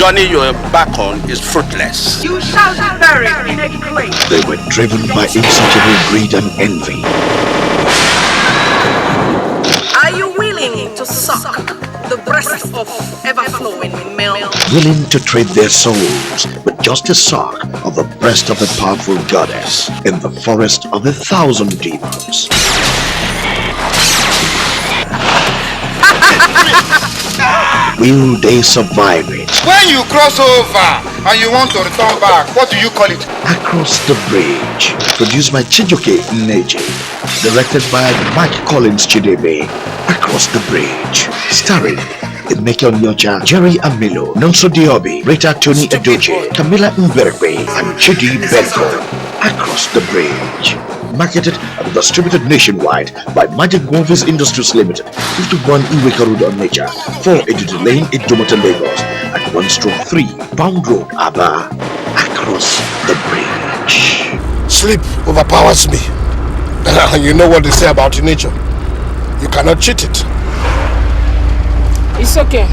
journey you're embarked on is fruitless. You shall be buried in a grave. They were driven by insatiable greed and envy. Are you willing to suck the breast of ever-flowing milk? Willing to trade their souls with just a suck of the breast of a powerful goddess in the forest of 1,000 demons. Will they survive it? When you cross over and you want to return back, what do you call it? Across the Bridge, produced by Chijoke Nneji, directed by Mike Collins Chidebe. Across the Bridge, starring Emeka Onyocha, Jerry Amilo, Nonso Diobi, Rita Tony Edoche, Camila Mberbe, and Chidi Benko. Across the Bridge, marketed and distributed nationwide by Magic Movies Industries Limited, 51 Iweka Road on Nature, 4 Editor Lane, Idumota, Lagos, and 1/3 Pound Road, Aba. Across the Bridge. Sleep overpowers me. You know what they say about nature. You cannot cheat it. It's okay.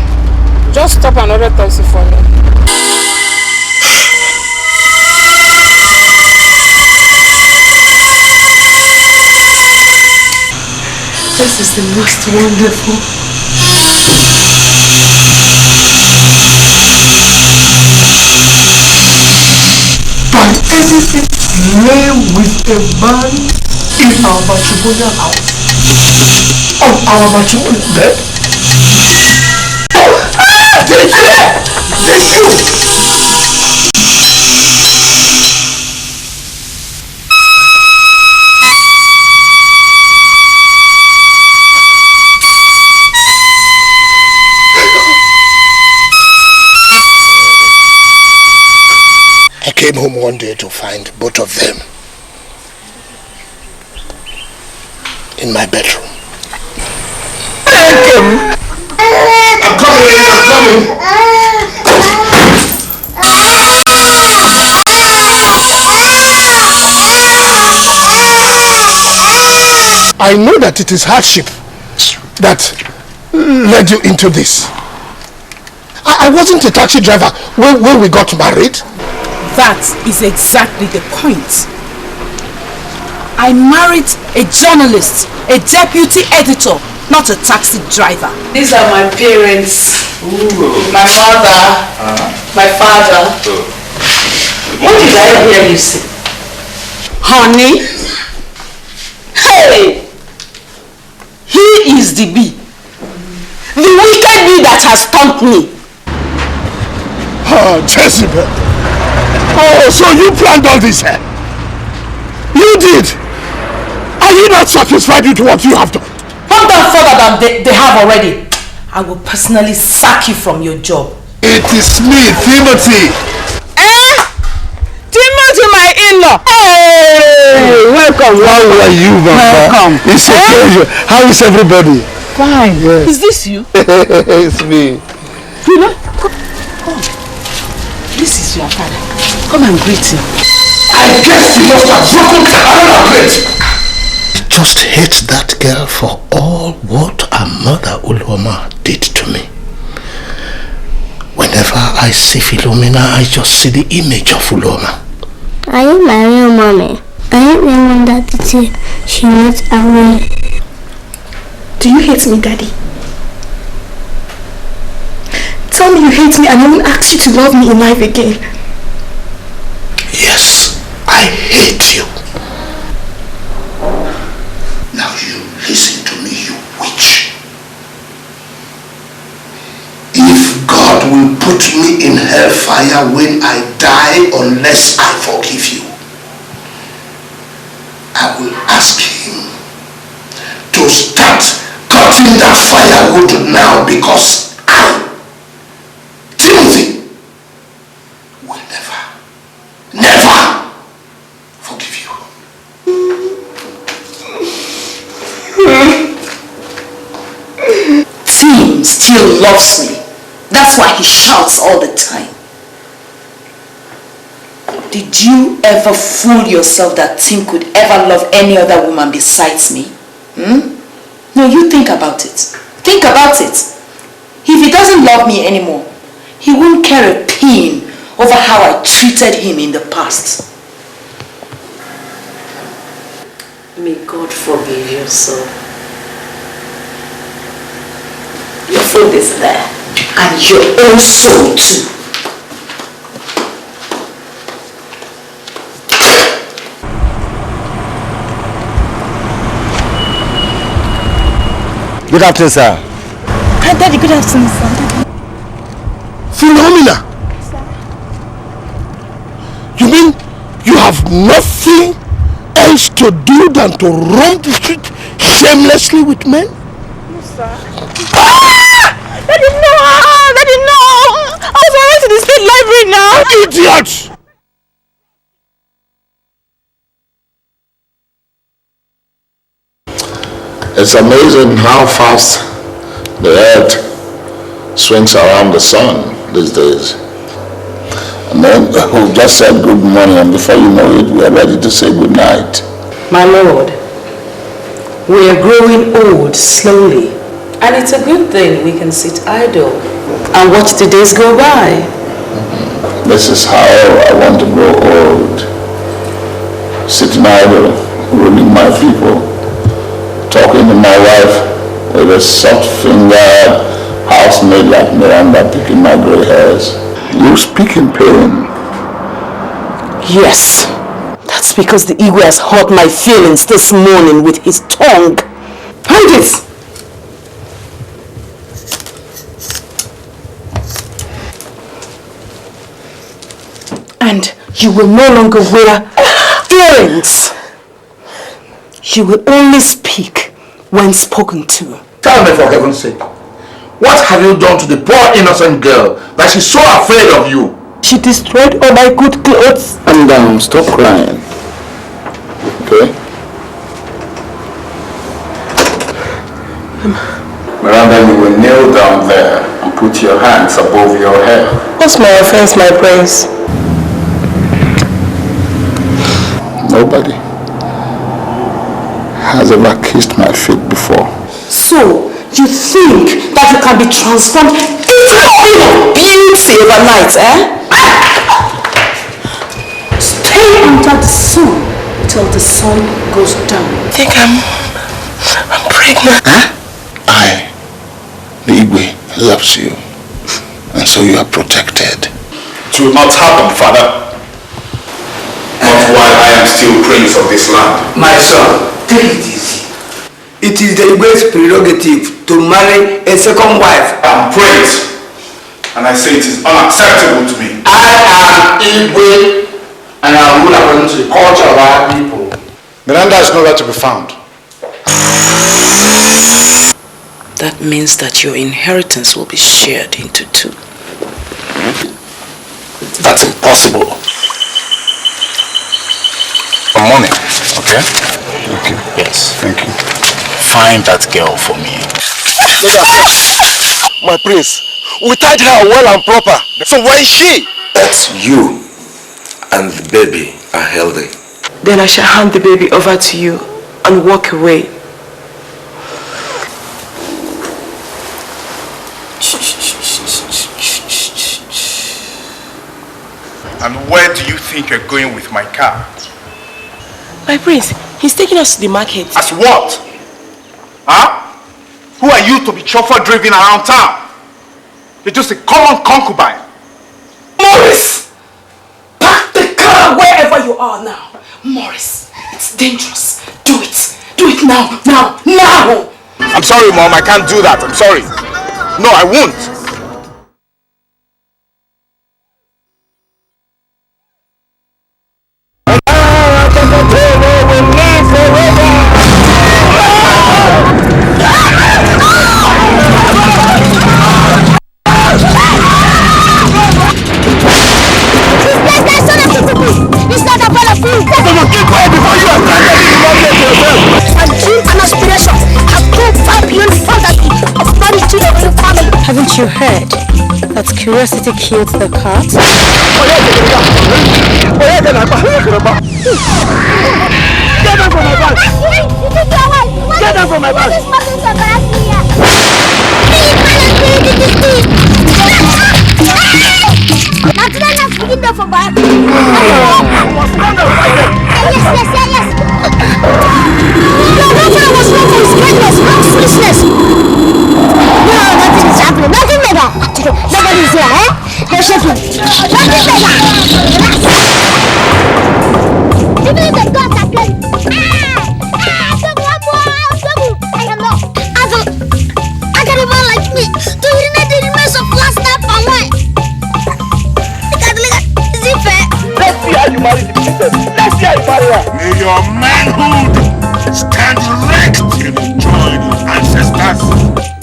Just stop another taxi for me. This is the most wonderful. Can anything lay with a man in our matrimonial house? On our matrimonial bed? I came home one day to find both of them in my bedroom. I'm coming. I know that it is hardship that led you into this. I wasn't a taxi driver when we got married. That is exactly the point. I married a journalist, a deputy editor, not a taxi driver. These are my parents. Ooh. My mother, my father. What did I hear you say? Honey? Hey! He is the bee. The wicked bee that has stung me. Oh, Jezebel. Oh, so you planned all this, eh? You did! Are you not satisfied with what you have done? I've done further than they have already. I will personally sack you from your job. It is me, Timothy. Timothy, my in-law. Hey! Welcome. How are you, Mama? Welcome. It's a pleasure. How is everybody? Fine. Yes. Is this you? It's me. Oh, this is your father. Come and greet him. I guess you must have broken another plate. I just hate that girl for all what her mother Uloma did to me. Whenever I see Philomena, I just see the image of Uloma. Are you my real mommy? I ain't remember that the day she went away. Do you hate me, Daddy? Tell me you hate me and I will ask you to love me in life again. Yes, I hate you. Now you listen to me, you witch. If God will put me in hellfire when I die unless I forgive you, I will ask him to start cutting that firewood now, because I, Timothy, will never forgive you. Tim still loves me. That's why he shouts all the time. Did you ever fool yourself that Tim could ever love any other woman besides me? No, you think about it. Think about it. If he doesn't love me anymore, he won't care a pin over how I treated him in the past. May God forgive you, sir. Your food is there. And your own soul too. Good afternoon, sir. Daddy, good afternoon, sir. Philomena! You mean you have nothing else to do than to roam the street shamelessly with men? No, sir. Daddy, no! Daddy, no! I was going to the state library now! Idiot! It's amazing how fast the earth swings around the sun these days. And then we just said good morning, and before you know it, we are ready to say good night. My lord, we are growing old slowly. And it's a good thing we can sit idle and watch the days go by. This is how I want to grow old. Sitting idle, ruling my people, talking to my wife with a soft-fingered housemaid like Miranda picking my gray hairs. You speak in pain. Yes, that's because the Igwe has hurt my feelings this morning with his tongue. Hide it! And you will no longer wear earrings. You will only speak when spoken to. Tell me, for heaven's sake, what have you done to the poor innocent girl that she's so afraid of you? She destroyed all my good clothes. Calm down, stop crying. Okay? Miranda, you will kneel down there and put your hands above your head. What's my offense, my praise? Nobody has ever kissed my feet before. So, you think that you can be transformed into a queen of beauty overnight, eh? Stay under the sun till the sun goes down. I think I'm pregnant. Huh? I, the Igwe, loves you. And so you are protected. It will not happen, Father. Not while I am still prince of this land. My son, take it easy. It is the Igwe's prerogative to marry a second wife. I am prince, and I say it is unacceptable to me. I am Igwe, and I rule according to the culture of our people. Miranda is nowhere to be found. That means that your inheritance will be shared into two. That's impossible. Money, okay? Okay. Yes. Thank you. Find that girl for me. My prince, we tied her well and proper. So where is she? That's you, and the baby are healthy. Then I shall hand the baby over to you and walk away. And where do you think you're going with my car? My prince, he's taking us to the market. As what? Huh? Who are you to be chauffeur driven around town? You're just a common concubine. Morris! Park the car wherever you are now. Morris, it's dangerous. Do it. Do it now, now, now! I'm sorry, Mom. I can't do that. I'm sorry. No, I won't. Haven't you heard that curiosity killed the cat? Get down from my back! Get down from my back! May your manhood stand erect in the joy of your ancestors.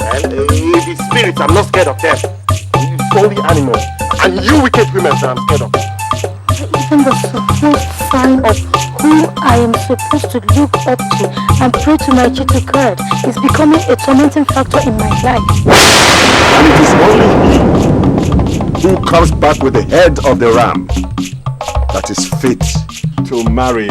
Well, the spirits, I'm not scared of them. It's only animals. And you wicked women that I'm scared of. Even the supposed sign of who I am supposed to look up to and pray to my Chitu God is becoming a tormenting factor in my life. And it is only he who comes back with the head of the ram that is fit to marry.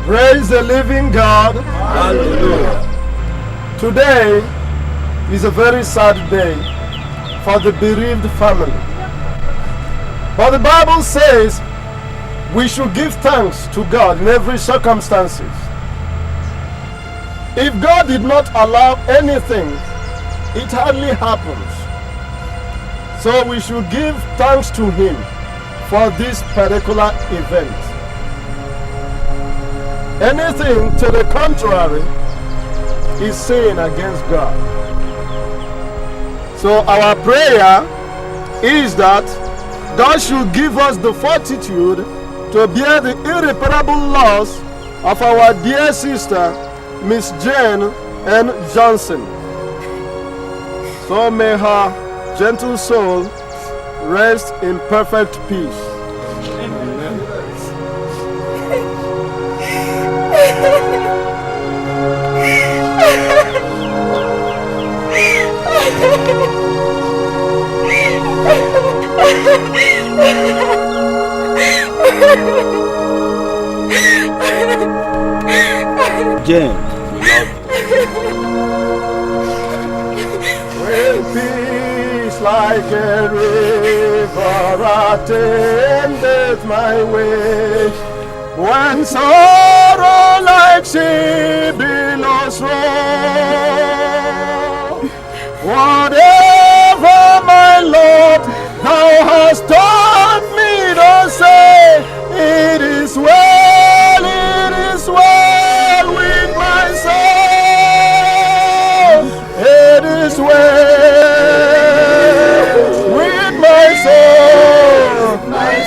Praise the living God. Hallelujah. Today is a very sad day for the bereaved family. But the Bible says we should give thanks to God in every circumstances. If God did not allow anything, it hardly happens. So we should give thanks to Him for this particular event. Anything to the contrary is sin against God. So our prayer is that God should give us the fortitude to bear the irreparable loss of our dear sister, Miss Jane N. Johnson. So may her gentle soul rest in perfect peace. Jane, When peace like a river attendeth my way, when sorrow like sea billows roll, whatever my Lord thou hast taught me to say, it is well with my soul, it is well with my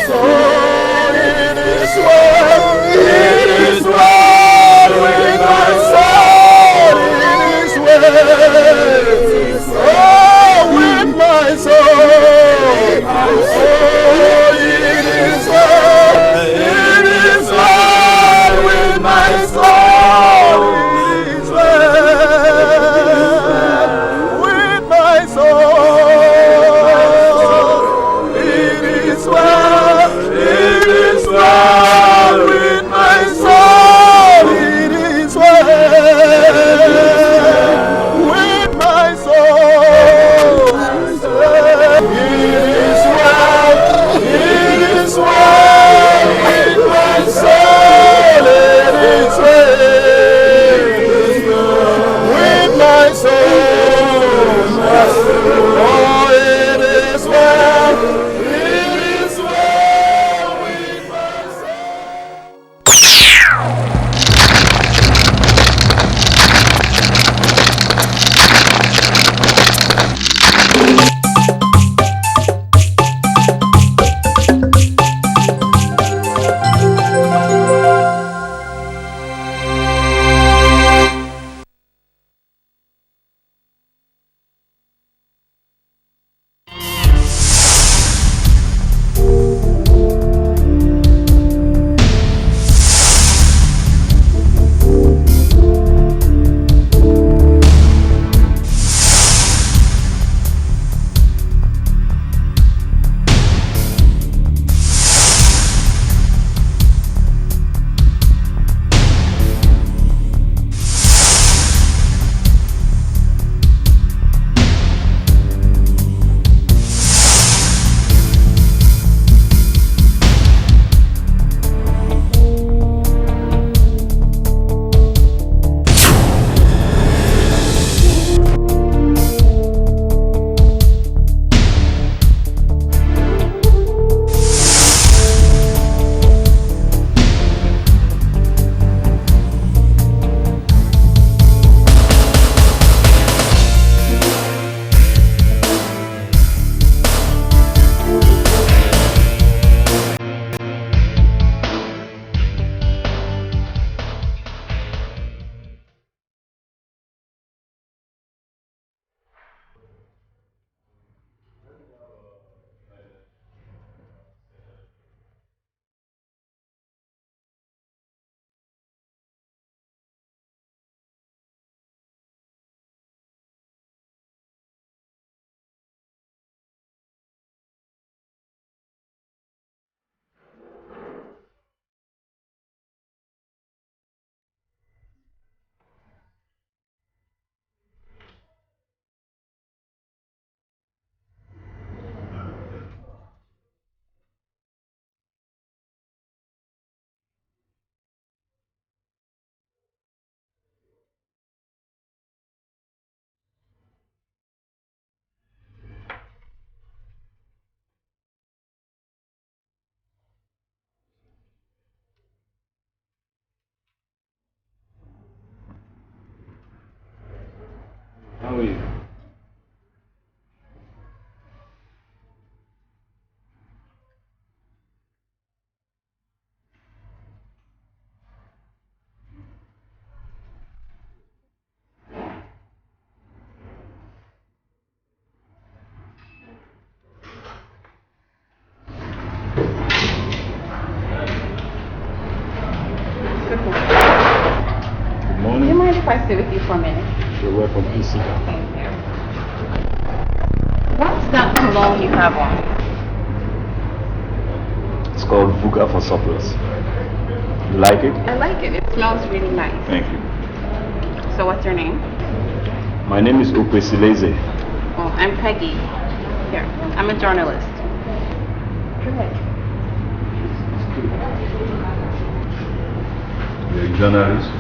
soul, it is well with my if I stay with you for a minute? You're welcome. Please sit down. Thank you. What's that cologne you have on? It's called Vuga for Surplus. You like it? I like it. It smells really nice. Thank you. So what's your name? My name is Okwesileze. Oh, I'm Peggy. Here, I'm a journalist. Good. You're a journalist?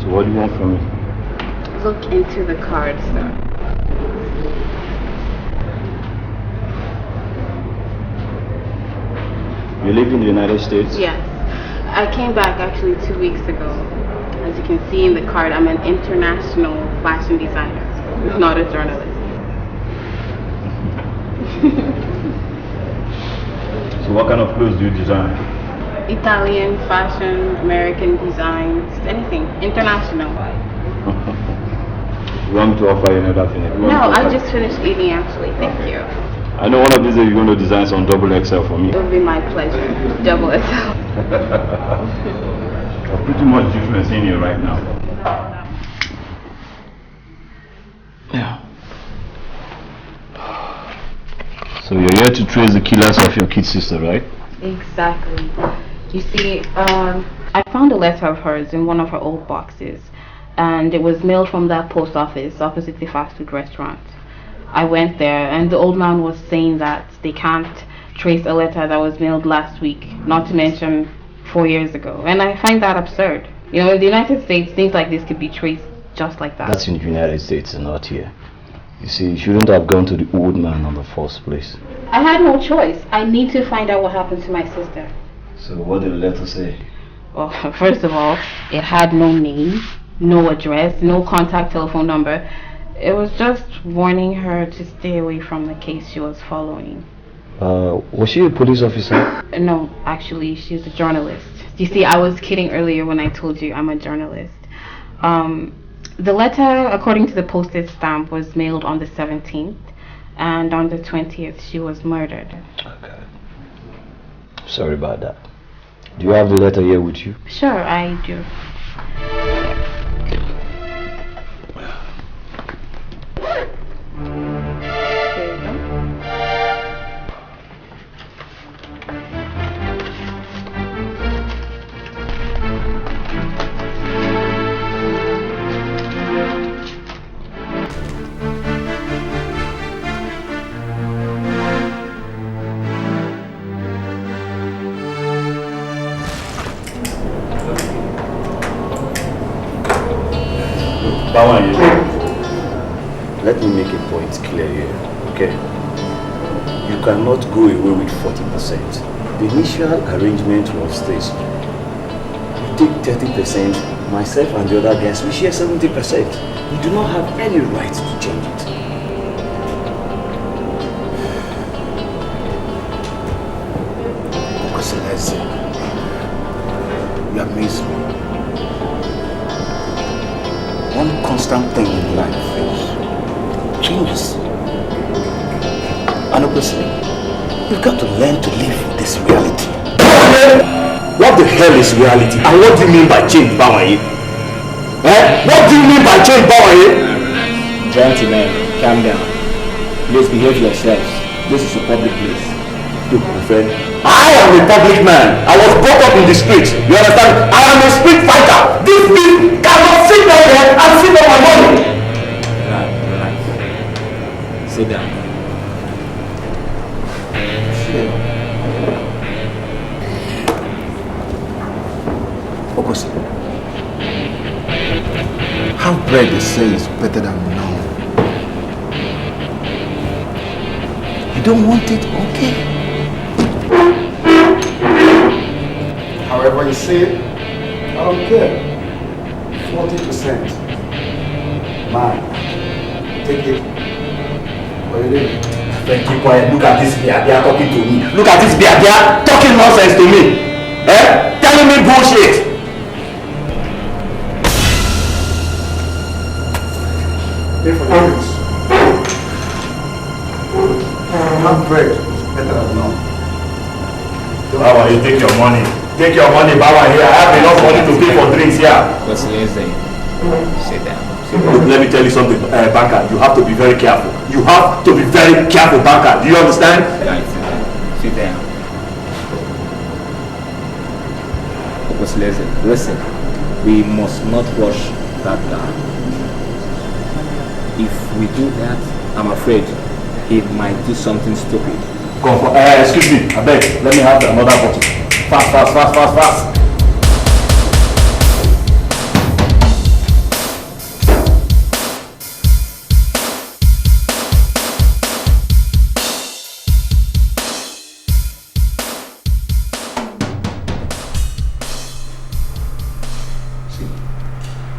So what do you want from me? Look into the card, sir. You live in the United States? Yes. I came back actually 2 weeks ago. As you can see in the card, I'm an international fashion designer, not a journalist. So what kind of clothes do you design? Italian, fashion, American designs, anything. International. You want me to offer you another thing? No, I just finished eating actually. Thank you. I know one of these days you're going to design some double XL for me. It would be my pleasure. Double XL. There's pretty much difference in you right now. Yeah. So you're here to trace the killers of your kid sister, right? Exactly. You see, I found a letter of hers in one of her old boxes, and it was mailed from that post office opposite the fast food restaurant. I went there, and the old man was saying that they can't trace a letter that was mailed last week, not to mention 4 years ago. And I find that absurd. You know, in the United States, things like this could be traced just like that. That's in the United States and not here. You see, you shouldn't have gone to the old man in the first place. I had no choice. I need to find out what happened to my sister. So what did the letter say? Well, first of all, it had no name, no address, no contact telephone number. It was just warning her to stay away from the case she was following. Was she a police officer? No, actually, she's a journalist. You see, I was kidding earlier when I told you I'm a journalist. The letter, according to the postage stamp, was mailed on the 17th, and on the 20th, she was murdered. Okay. Sorry about that. Do you have the letter here with you? Sure, I do. Let me make a point clear here, okay? You cannot go away with 40%. The initial arrangement was this. You take 30%, myself and the other guys, we share 70%. You do not have any right to change it. You amaze me. One constant thing in life is changes. And obviously, you've got to learn to live with this reality. What the hell is reality? And what do you mean by change, Bawaye? What do you mean by change, Bawaye? Gentlemen, calm down. Please behave yourselves. This is a public place. Look, my friend, I am a public man. I was brought up in the street. You understand? I am a street fighter. This thief cannot sit down there and sit on my money. Relax. Sit down. Focus. How bread they say is better than none. You don't want it? Okay. However you say it, I don't care. 40%. Man, take it. What are you doing? Keep quiet. Look at this bear. They are talking to me. Look at this bear. They are talking nonsense to me. Telling me bullshit. Pay for the drinks. Half bread is better than none. Baba, you take your money. Take your money, Baba, here. I have enough money to pay for drinks here. What's lazy? Sit down. Look, let me tell you something, Banker. You have to be very careful. You have to be very careful, Banker. Do you understand? Guys, sit down. Because listen, we must not rush that guy. If we do that, I'm afraid he might do something stupid. Come on, excuse me, I beg. Let me have another bottle. Fast.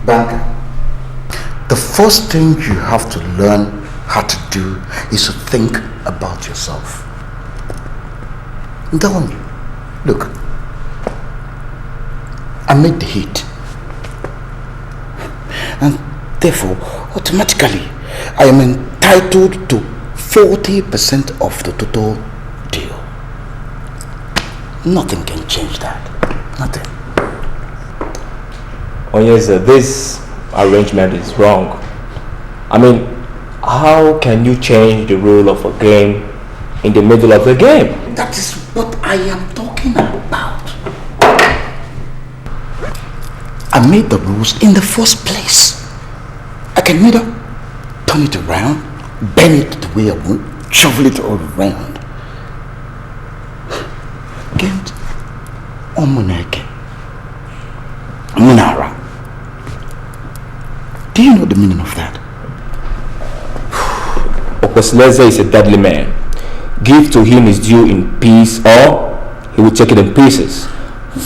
Banker, the first thing you have to learn how to do is to think about yourself. Don't. Look, I made the hit. And therefore, automatically, I am entitled to 40% of the total deal. Nothing can change that. Nothing. Oh yes, this arrangement is wrong. I mean, how can you change the rule of a game in the middle of the game? That is what I am talking about. I made the rules in the first place. I can neither turn it around, bend it the way I want, shovel it all around. Get Omuneke. Munara. Do you know the meaning of that? Okosleze is a deadly man. Give to him his due in peace, or he will take it in pieces.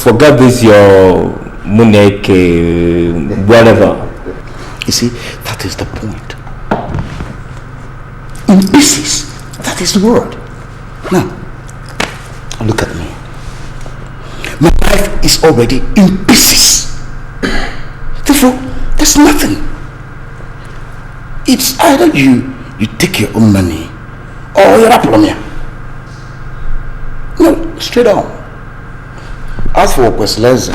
Forget this your Muneke, whatever. You see, that is the point. In pieces. That is the word. Now, look at me. My life is already in pieces. Therefore, there's nothing. It's either you take your own money or you're up on me. No, straight on. As for Questlez,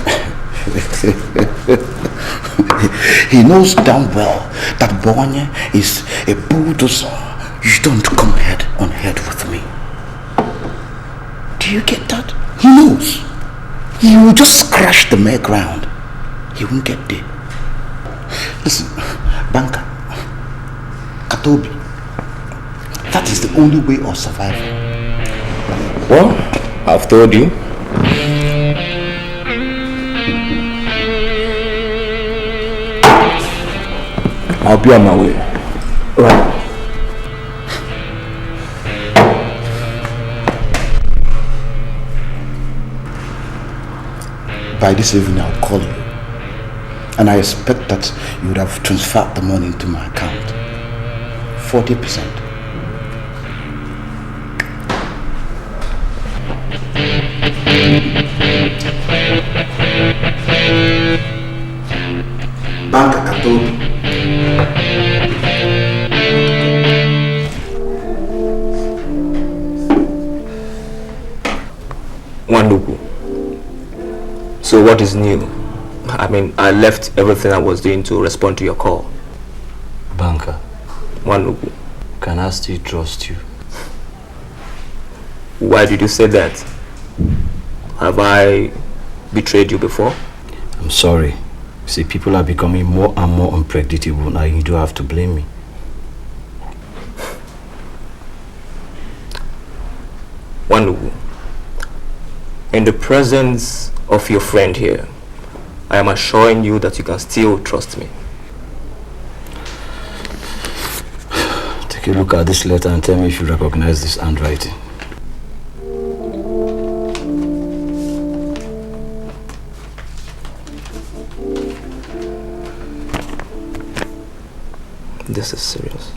he knows damn well that Bonye is a bulldozer. You don't come head on head with me. Do you get that? He knows. He will just scratch the mere ground. He won't get there. Listen, Banker, Katobi, that is the only way of survival. Well, I've told you. I'll be on my way. Right. By this evening, I'll call you. And I expect that you would have transferred the money into my account. 40%. Banka Katobi. Wandugu. So what is new? I mean, I left everything I was doing to respond to your call. Banker. Wandugu. Can I still trust you? Why did you say that? Have I betrayed you before? I'm sorry. See, people are becoming more and more unpredictable now. You do have to blame me. Wandugu. In the presence of your friend here, I am assuring you that you can still trust me. Take a look at this letter and tell me if you recognize this handwriting. This is serious.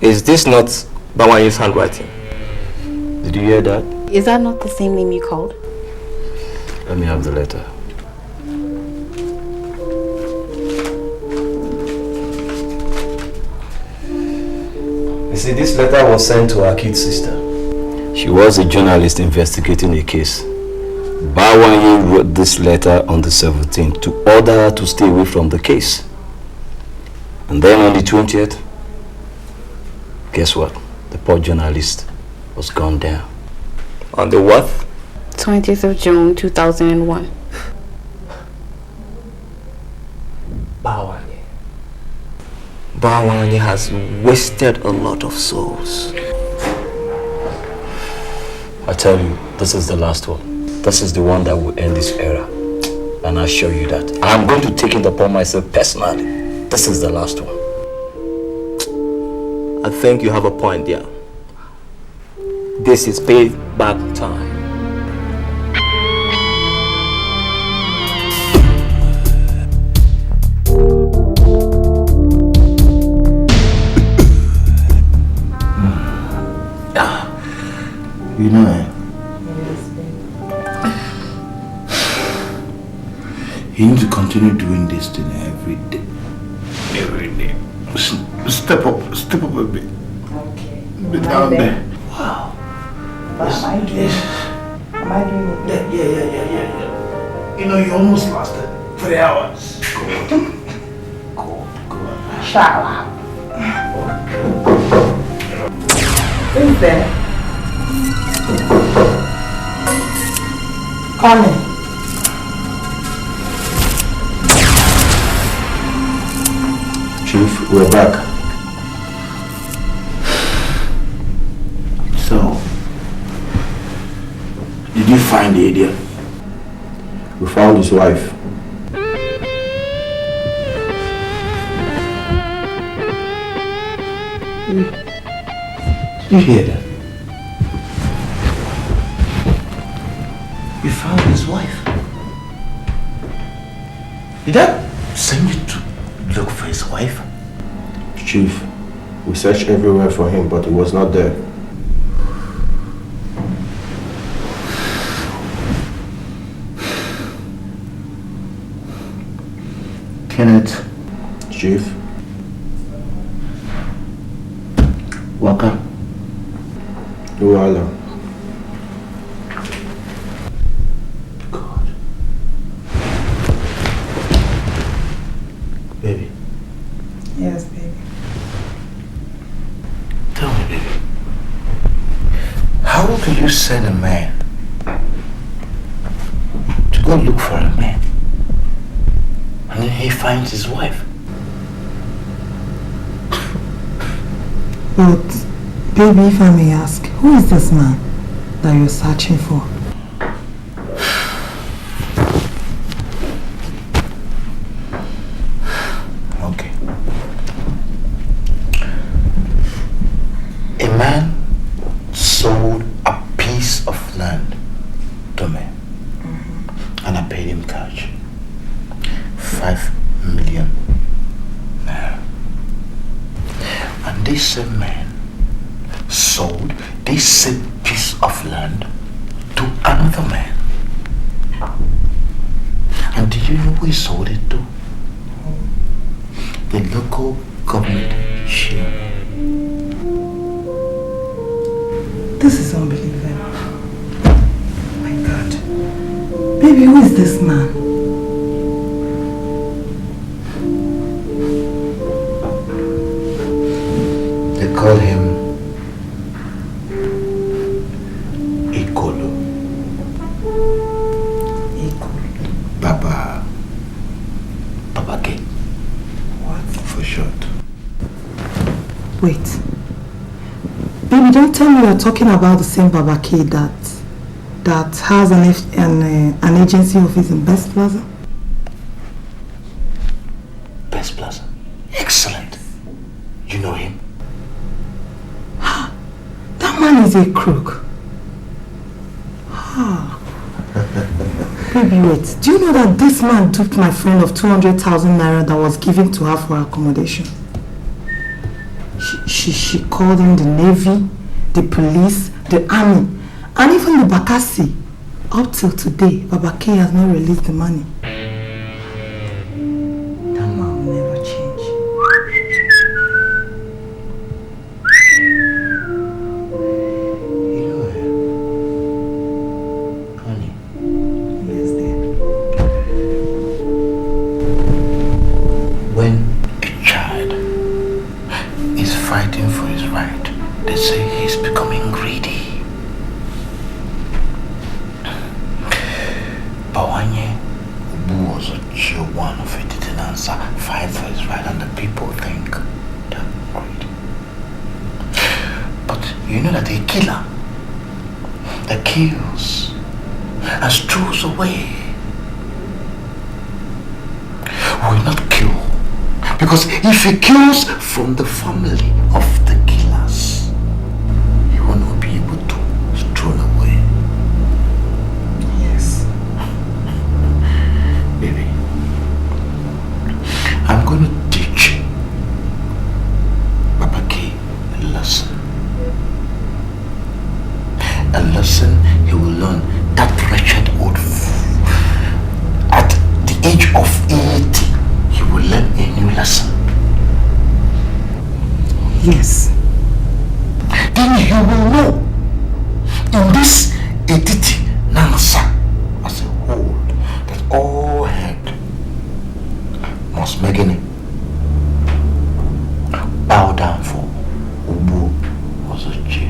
Is this not Bawanye's handwriting? Did you hear that? Is that not the same name you called? Let me have the letter. You see, this letter was sent to our kid sister. She was a journalist investigating a case. Bawanye wrote this letter on the 17th to order her to stay away from the case. And then on the 20th, guess what? The poor journalist was gone down. On the what? 20th of June 2001. Bawanye has wasted a lot of souls. I tell you, this is the last one. This is the one that will end this era. And I assure you that. I'm going to take it upon myself personally. This is the last one. I think you have a point there. This is payback time. You know, you need to continue doing this thing every day. Every day. Step up a bit. Okay. Be down there. Wow. But am I doing it? Yeah. You know, you almost lasted 3 hours. Go. Shut up. Who's there? Coming. Chief, we're back. So, did you find the idiot? We found his wife. Did you hear that? You found his wife. Did that send you to look for his wife? Chief, we searched everywhere for him, but he was not there. Kenneth. Chief. Waka. Luala. Baby. Yes, baby. Tell me, baby. How do you send a man to go look for a man and then he finds his wife? But, baby, if I may ask, who is this man that you're searching for? Okay. A man sold a piece of land to me, and I paid him cash. 5 million naira. And this same man sold this same piece of land to another man. And do you know who he sold it to? The local government chairman. This is unbelievable. My God. Baby, who is this man? They call him Ikolo. Baba K. What? For short. Wait. Baby, don't tell me you're talking about the same Baba K that has an agency office in Best Plaza? Best Plaza. Excellent. You know him? That man is a crook. Baby, wait. Do you know that this man duped my friend of 200,000 naira that was given to her for accommodation? She called in the Navy, the police, the army, and even the Bakassi. Up till today, Baba K has not released the money. That man will never change. You know, honey, They say he's becoming greedy. Bawanye was one of it didn't answer 5 words right, and the people think they're greedy. But you know that a killer that kills and strews away will not kill, because if he kills from the family of the killers, he will not be able to stroll away. Yes. Baby, I'm going to teach Papa K a lesson. A lesson he will learn. That wretched old fool, at the age of 80, he will learn a new lesson. Yes. Then he will know in this entity Nansa as a whole that all head must make it bow down for Ubu Ozochi.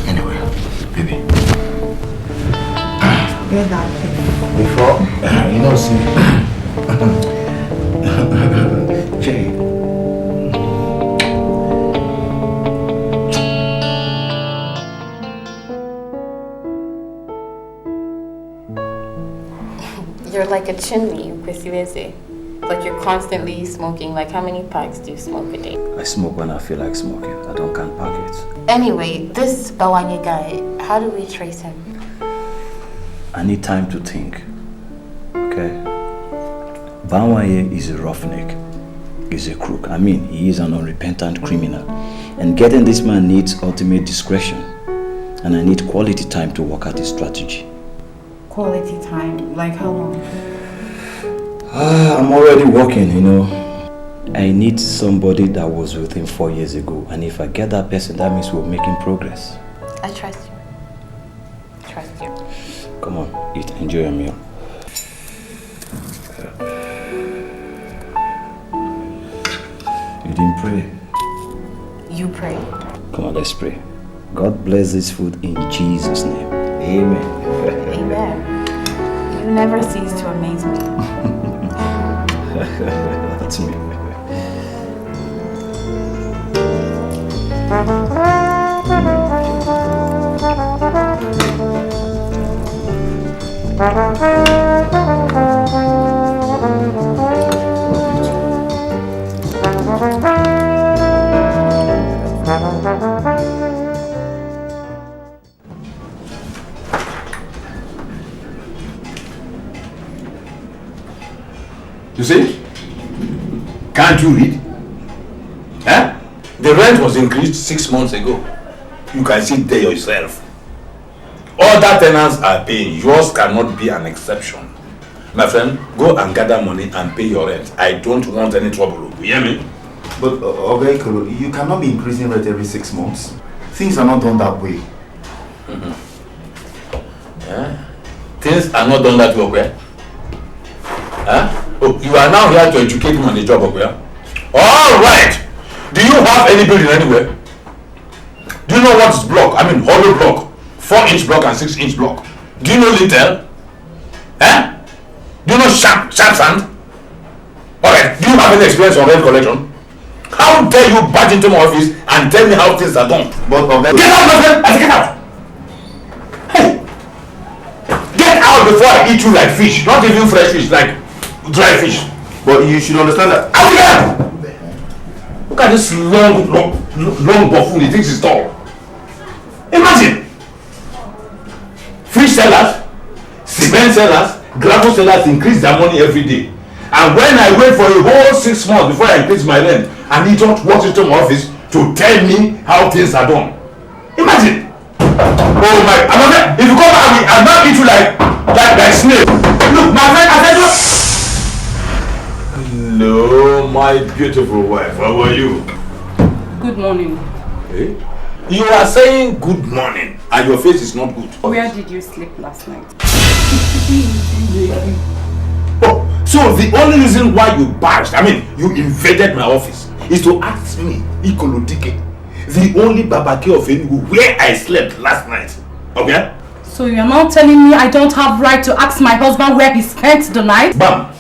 Anyway, baby. Get that thing. Before, you know, see, Jay. You're like a chimney, Kwesiweze. Like you're constantly smoking. Like how many packs do you smoke a day? I smoke when I feel like smoking. I don't count packets. Anyway, this Bawanye guy, how do we trace him? I need time to think. Okay? Bawanye is a roughneck. He's a crook. I mean, he is an unrepentant criminal. And getting this man needs ultimate discretion. And I need quality time to work out his strategy. Quality time? Like how long? I'm already working, you know. I need somebody that was with him 4 years ago. And if I get that person, that means we're making progress. I trust you. I trust you. Come on, eat. Enjoy your meal. You didn't pray? You pray. Come on, let's pray. God bless this food in Jesus' name. Amen. Amen. You never cease to amaze me. That's me. You see? Can't you read? Eh? The rent was increased 6 months ago. You can see it there yourself. Other tenants are paying. Yours cannot be an exception. My friend, go and gather money and pay your rent. I don't want any trouble. You hear me? But, Kolo, you cannot be increasing rent every 6 months. Things are not done that way. Yeah? Things are not done that way, okay? Huh? Oh, you are now here to educate me on the job, okay? All right. Do you have any building anywhere? Do you know what is block? I mean, hollow block, 4-inch block and 6-inch block. Do you know lintel? Eh? Do you know sharp sand? All right. Do you have any experience on rent collection? How dare you barge into my office and tell me how things are done? But get out, my friend! I say get out. Hey, get out before I eat you like fish. Not even fresh fish, like dry fish. But you should understand that. Out again! Look at this long buffoon. He thinks he's tall. Imagine! Fish sellers, cement sellers, gravel sellers increase their money every day. And when I wait for a whole 6 months before I increase my rent, and he don't walk into my office to tell me how things are done. Imagine! Oh my! If you come back, I'll not eat you like snake. Look, my friend, I said look. Hello, my beautiful wife. How are you? Good morning. Hey? You are saying good morning, and your face is not good. Where did you sleep last night? Oh, so the only reason why you barged, I mean, you invaded my office, is to ask me, Ikolodike, the only Babake of Enugu, where I slept last night. Okay? So you're now telling me I don't have right to ask my husband where he spent the night? Bam!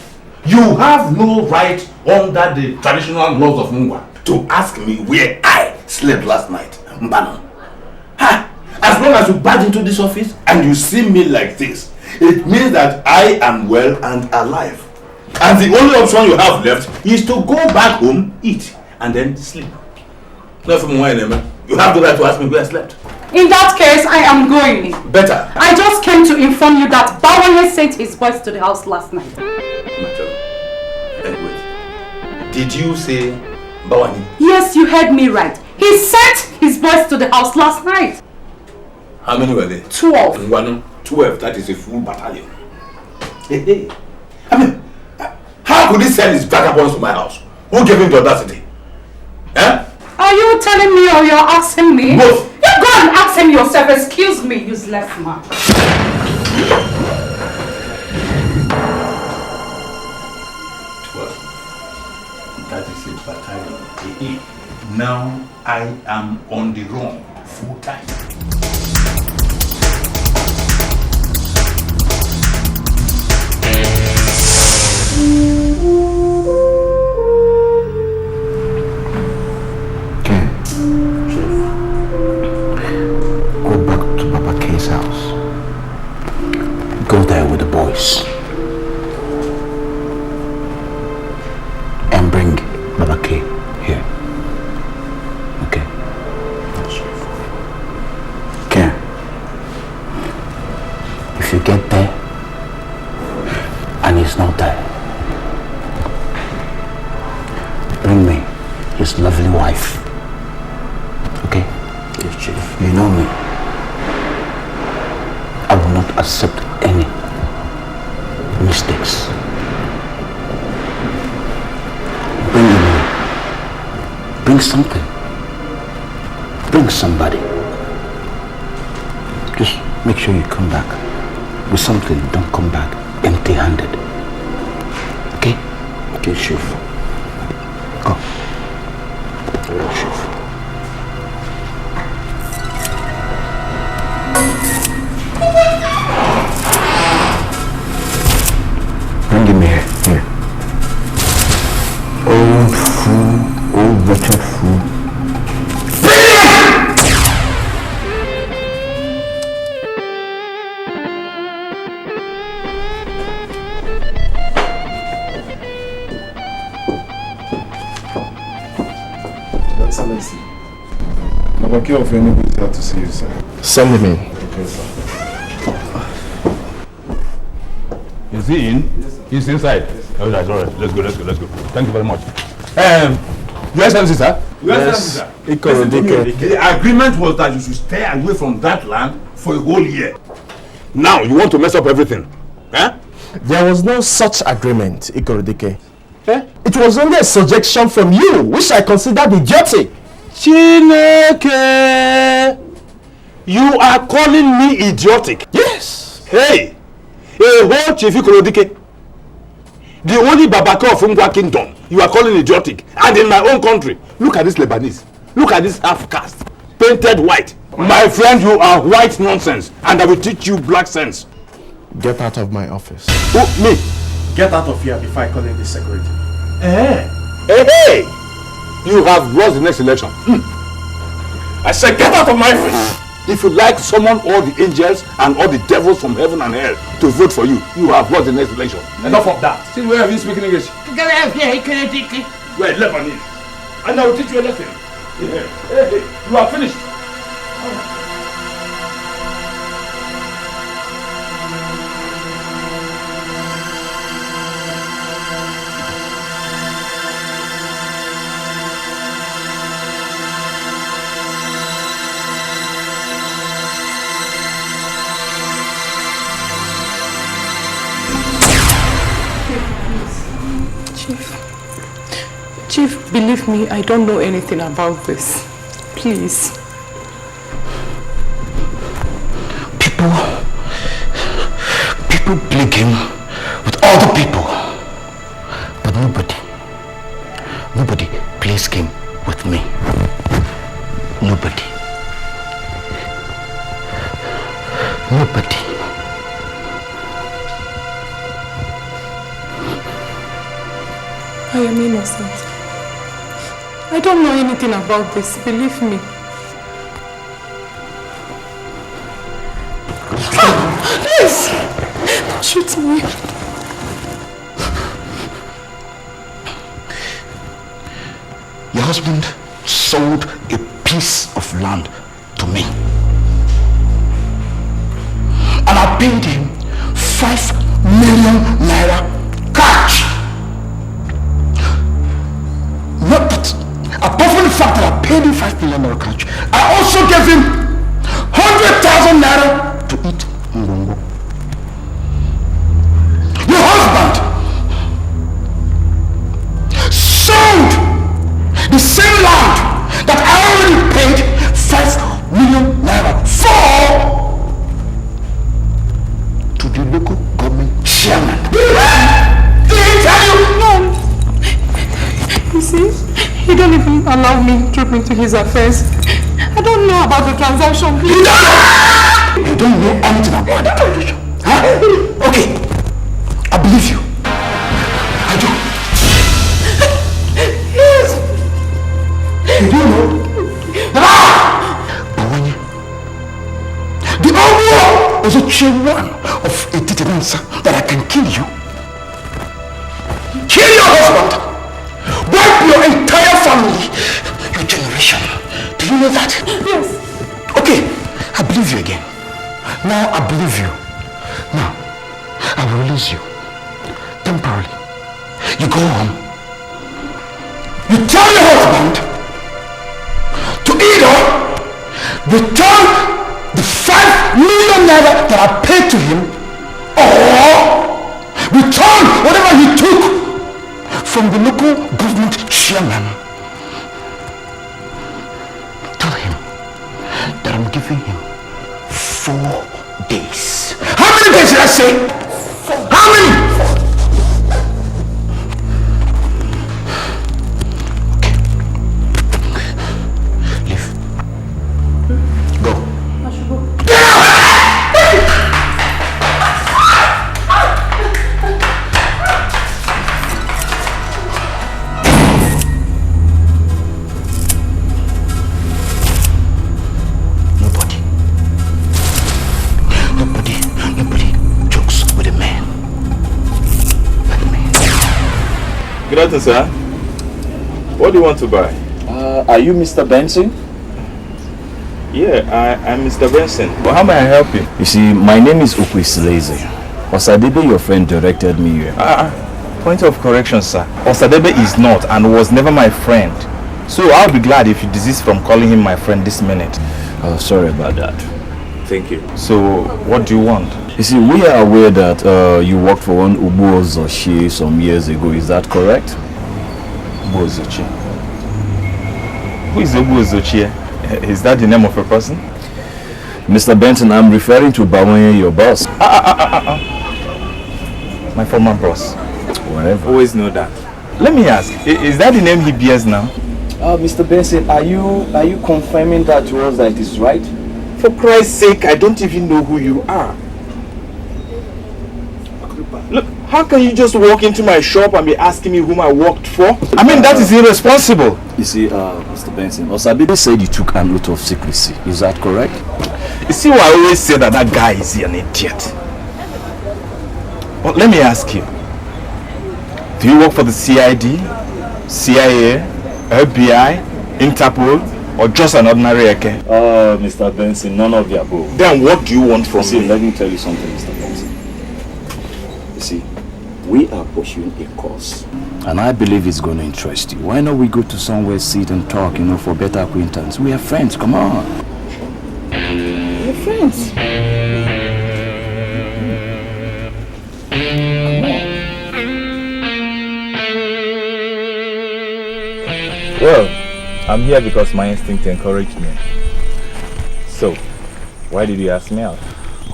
You have no right under the traditional laws of Mungwa to ask me where I slept last night. Mbano. Ha! As long as you barge into this office and you see me like this, it means that I am well and alive. And the only option you have left is to go back home, eat, and then sleep. Nothing more, you have the right to ask me where I slept. In that case, I am going. Better. I just came to inform you that Bawanye sent his boys to the house last night. Wait. Did you say Bawanye? Yes, you heard me right. He sent his boys to the house last night. How many were there? 12. 12, that is a full battalion. Hey. I mean, how could he send his vagabonds to my house? Who gave him the audacity? Eh? Are you telling me or you're asking me? Both. You go and ask him yourself. Excuse me, useless man. That is a battalion. Now I am on the run full time. Go back to Papa K's house. Go there with the boys. And bring Baba K here. Okay? Okay. If you get there and he's not there, bring me his lovely wife. Okay? Yes, Chief. You know me. I will not accept any mistakes. Bring him here. Bring something. Bring somebody. Just make sure you come back with something. Don't come back empty-handed. Okay? Okay, Chief. Go. Yeah, Chief. Bring him here. Here. Old fool. Old wretched fool. Excellency, Babake of Enugu is here to see you, sir. Send him in. Okay, sir. Is he in? Yes, he's inside. Yes, all right. Let's go. Thank you very much. Your Excellency, sir. Yes. The agreement was that you should stay away from that land for a whole year. Now you want to mess up everything. Eh? There was no such agreement, Ikorodike. It was only a suggestion from you, which I considered idiotic. Chineke! You are calling me idiotic? Yes. Hey! A whole Chief Ikorodike, the only Babake of Ngwa Kingdom, you are calling idiotic. And in my own country, look at this Lebanese. Look at this half-caste, painted white. My friend, you are white nonsense, and I will teach you black sense. Get out of my office. Who? Me? Get out of here before I call in the security. Hey! You have lost the next election. I said get out of my face. If you like, summon all the angels and all the devils from heaven and hell to vote for you. You have lost the next election. Enough of that. See, where have you speaking English? Where? Lebanese. And I will teach you a lesson. Hey, you are finished. Chief, believe me, I don't know anything about this. Please. People plague him with other people, but Nobody plays game with me. Nobody. Nobody. I am innocent. I don't know anything about this, believe me. Please! Don't shoot me. Your husband sold a piece of land to me. And I paid him 5 million naira cash. Not that, apart from the fact that I paid him 5 million naira cash, I also gave him 100,000 naira to eat ngongo. Your husband sold the same land that I already paid 5 million naira for to the local government chairman. Did he tell you? No. You see, he don't even allow me to look into his affairs. I don't know about the transaction. You don't know anything about the transaction? Huh? Okay, I believe you. I do. Yes. You do know? The Owo is a one of a determination that I can kill you. Kill your husband. Wipe your entire family. Your generation. Do you know that? Yes. Okay, I believe you again. Now I believe you. Now, I will release you. Temporarily. You go home. You tell your husband to either return the 5 million naira that I paid to him, or return whatever he took from the local government chairman. Tell him that I'm giving him 4 days. How many days did I say? How many? Good afternoon, sir. What do you want to buy? Are you Mr. Benson? Yeah, I'm Mr. Benson. Well, how may I help you? You see, my name is Okwisileze. Osadebe, your friend, directed me here. Point of correction, sir. Osadebe is not and was never my friend. So I'll be glad if you desist from calling him my friend this minute. Oh, sorry about that. Thank you. So, what do you want? You see, we are aware that you worked for one Ubu Ozochie some years ago. Is that correct? Ubu Ozochie? Who is Ubu Ozochie? Is that the name of a person? Mr. Benson, I'm referring to Bawanye, your boss. My former boss. Whatever. Always know that. Let me ask, is that the name he bears now? Mr. Benson, are you confirming that to us that it is right? For Christ's sake, I don't even know who you are. Look, how can you just walk into my shop and be asking me whom I worked for? I mean, that is irresponsible. You see, Mr. Benson, Osadebe said you took an oath of secrecy. Is that correct? You see why I always say that that guy is an idiot. But let me ask you. Do you work for the CID, CIA, FBI, Interpol, or just an ordinary Eke? Mr. Benson, none of the above. Then what do you want from me? Let me tell you something, Mr. Benson. You see, we are pursuing a course, and I believe it's going to interest you. Why not we go to somewhere, sit and talk, for better acquaintance? We are friends, come on. We're friends. Well, I'm here because my instinct encouraged me. So, why did you ask me out?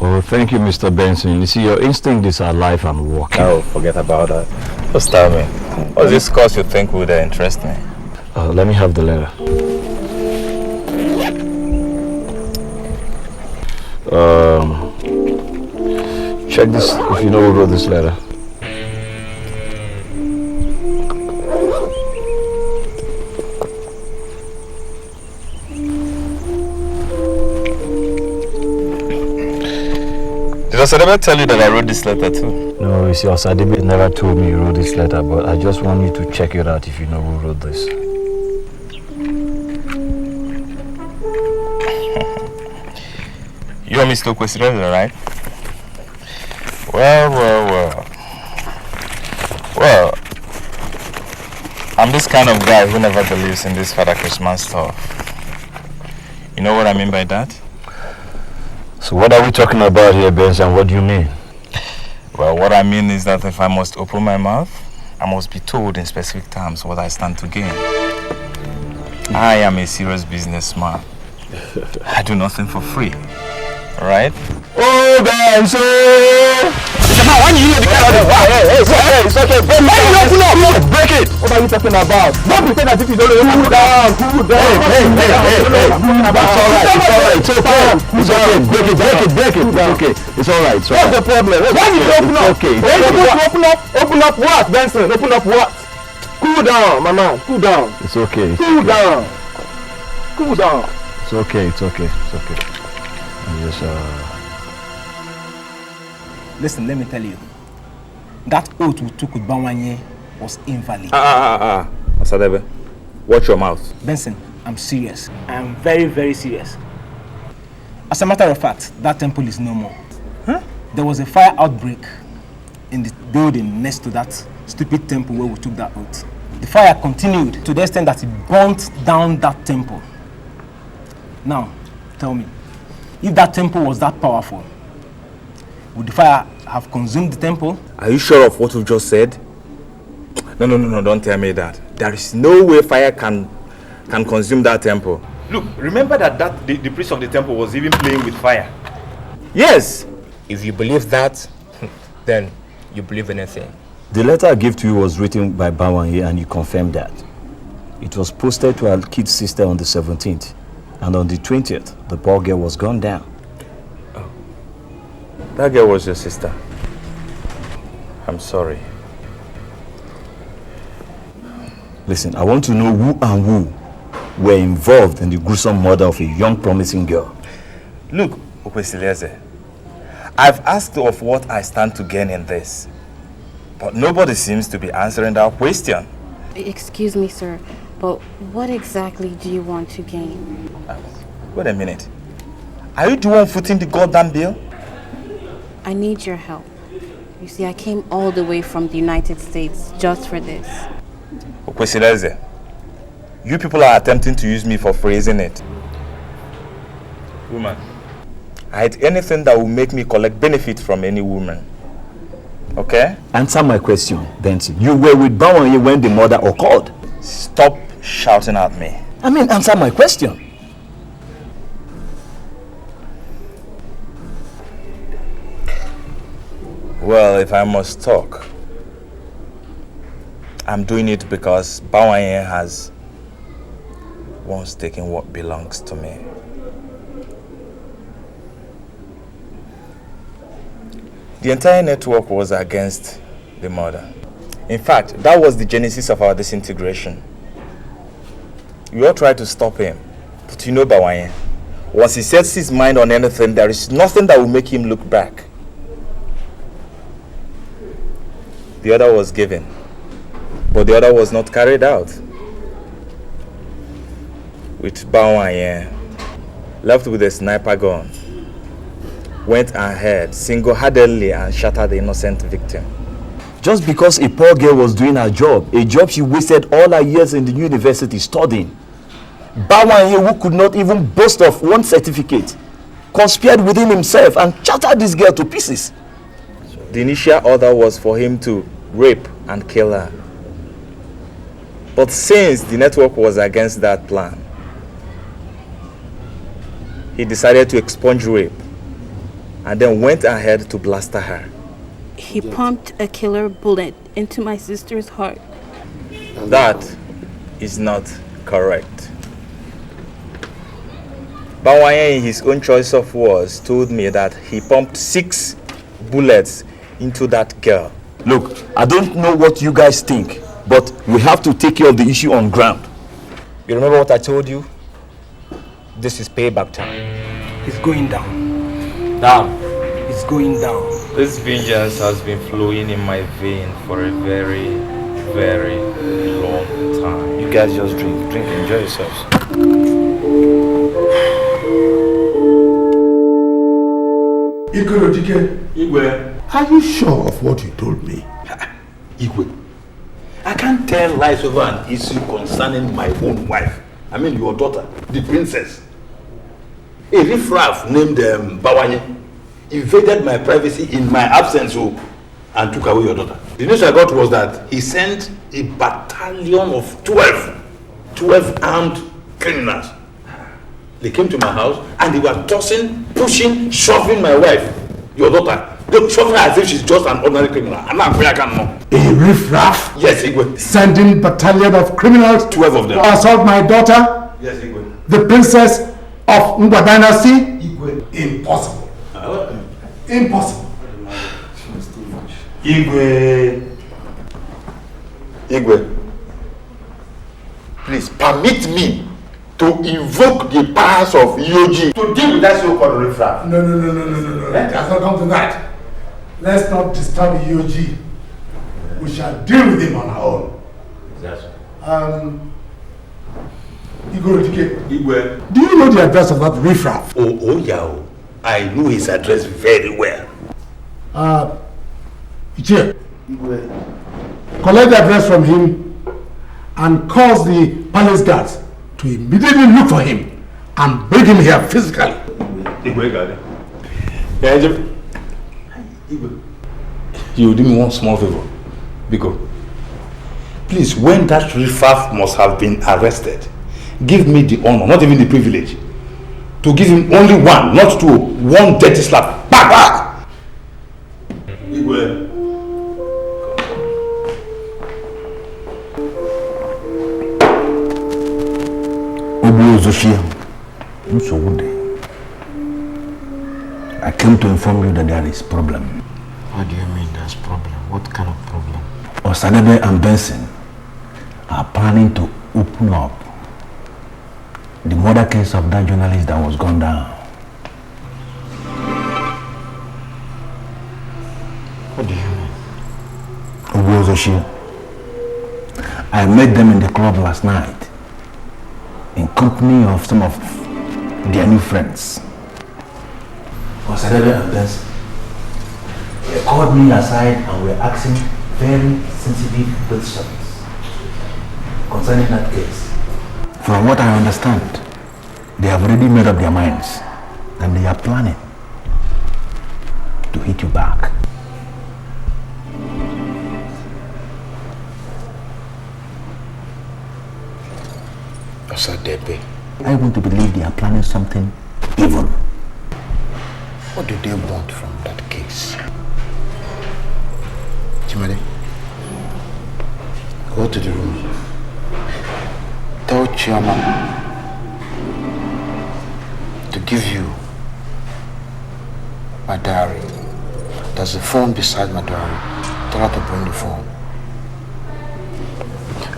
Oh, thank you, Mr. Benson. You see, your instinct is alive and working. Oh, forget about that. Just tell me. What's this course you think would interest me? Let me have the letter. Check this if you know who wrote this letter. Did Osadebe tell you that I wrote this letter too? No, you see, Osadebe never told me you wrote this letter, but I just want you to check it out if you know who wrote this. You're Mr. Kwesireza, right? Well, I'm this kind of guy who never believes in this Father Christmas stuff. You know what I mean by that? So what are we talking about here, Benson? What do you mean? Well, what I mean is that if I must open my mouth, I must be told in specific terms what I stand to gain. I am a serious businessman. I do nothing for free. Alright? Oh, Benson! Why you the kind of it's okay. Break it! What are you talking about? Don't pretend as if you don't know. Cool down. Hey. It's alright. Break it. Okay. It's alright. What's the problem? Why you open up? Okay. Open up what, Benson? Open up what? Cool down, my man. Cool down. It's okay. Cool down. It's okay. Yes, Listen, let me tell you. That oath we took with Bawanye was invalid. Osadebe, watch your mouth. Benson, I'm serious. I am very, very serious. As a matter of fact, that temple is no more. There was a fire outbreak in the building next to that stupid temple where we took that oath. The fire continued to the extent that it burnt down that temple. Now, tell me, if that temple was that powerful, would the fire have consumed the temple? Are you sure of what you just said? No, don't tell me that. There is no way fire can consume that temple. Look, remember that the priest of the temple was even playing with fire. Yes! If you believe that, then you believe anything. the letter I gave to you was written by Bawanye and you confirmed that. It was posted to our kid's sister on the 17th. And on the 20th, the poor girl was gunned down. Oh. That girl was your sister. I'm sorry. Listen, I want to know who and who were involved in the gruesome murder of a young promising girl. Look, Okwesileze, I've asked of what I stand to gain in this. But nobody seems to be answering that question. Excuse me, sir, but what exactly do you want to gain? Wait a minute. Are you the one footing the goddamn bill? I need your help. You see, I came all the way from the United States just for this. Okwesileze, you people are attempting to use me for free, isn't it? Woman, I hate anything that will make me collect benefit from any woman. Okay? Answer my question, Benson. You were with Bawanye when the murder occurred. Stop shouting at me. I mean, answer my question. Well, if I must talk, I'm doing it because Bawanye has once taken what belongs to me. The entire network was against the murder. In fact, that was the genesis of our disintegration. We all tried to stop him, but you know Bawanye. Once he sets his mind on anything, there is nothing that will make him look back. The order was given, but the order was not carried out. With Bawanye left with a sniper gun, went ahead single-handedly and shattered the innocent victim. Just because a poor girl was doing her job, a job she wasted all her years in the university studying, Bawanye, who could not even boast of one certificate, conspired within himself and shattered this girl to pieces. The initial order was for him to rape and kill her. But since the network was against that plan, he decided to expunge rape and then went ahead to blast her. He pumped a killer bullet into my sister's heart. That is not correct. Bawanye, in his own choice of words, told me that he pumped 6 bullets into that girl. Look, I don't know what you guys think, but we have to take care of the issue on ground. You remember what I told you? This is payback time. It's going down. Down. It's going down. This vengeance has been flowing in my vein for a very, very long time. You guys just drink, enjoy yourselves. Igwe, are you sure of what you told me? Igwe, I can't tell lies over an issue concerning my own wife. I mean your daughter, the princess. A riffraff named Bawanye invaded my privacy in my absence and took away your daughter. The news I got was that he sent a battalion of 12 armed criminals. They came to my house and they were tossing, pushing, shoving my wife, your daughter. They shoving her as if she's just an ordinary criminal. I'm not afraid I can know. A riffraff? Yes, Igwe. Sending battalion of criminals 12 of them to assault my daughter? Yes, Igwe. The princess of Ngwa Dynasty? Igwe. Impossible. Impossible. Igwe, please permit me to invoke the powers of EOG to deal with that so-called riffraff. No. Let us not come to that. Let's not disturb EOG. We shall deal with him on our own. Igwe. Do you know the address of that riffraff? Oh, yeah. I know his address very well. Ichie, collect the address from him and cause the palace guards to immediately look for him and bring him here physically. Igwe got it. Igwe, you do me one small favor. Because, please, when that riffraff must have been arrested, give me the honor, not even the privilege, to give him only one, not two, one dirty slap. Back! Igwe. I came to inform you that there is problem. What do you mean there's problem? What kind of problem? Osadebe and Benson are planning to open up the murder case of that journalist that was gone down. What do you mean? Obuozoshi, I met them in the club last night in company of some of their new friends. Osadebe and Benson, they called me aside and were asking very sensitive questions concerning that case. From what I understand, they have already made up their minds and they are planning to hit you back. Osadebe, I want to believe they are planning something evil. what do they want from that case? Chimade, go to the room. Tell Chioma to give you my diary. There's a phone beside my diary. Tell her to bring the phone.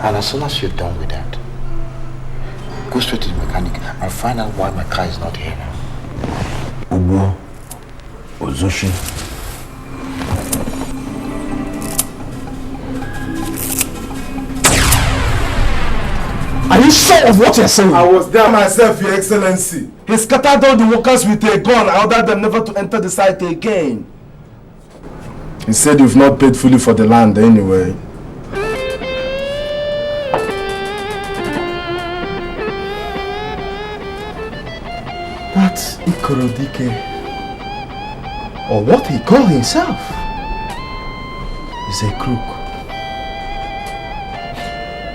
And as soon as you're done with that, go straight to the mechanic and find out why my car is not here now. Ubo, Ozoshi. Are you sure of what you're saying? I was there myself, Your Excellency. He scattered all the workers with a gun and ordered them never to enter the site again. He said you've not paid fully for the land anyway. That's Ikorodike, or what he called himself, is a crook.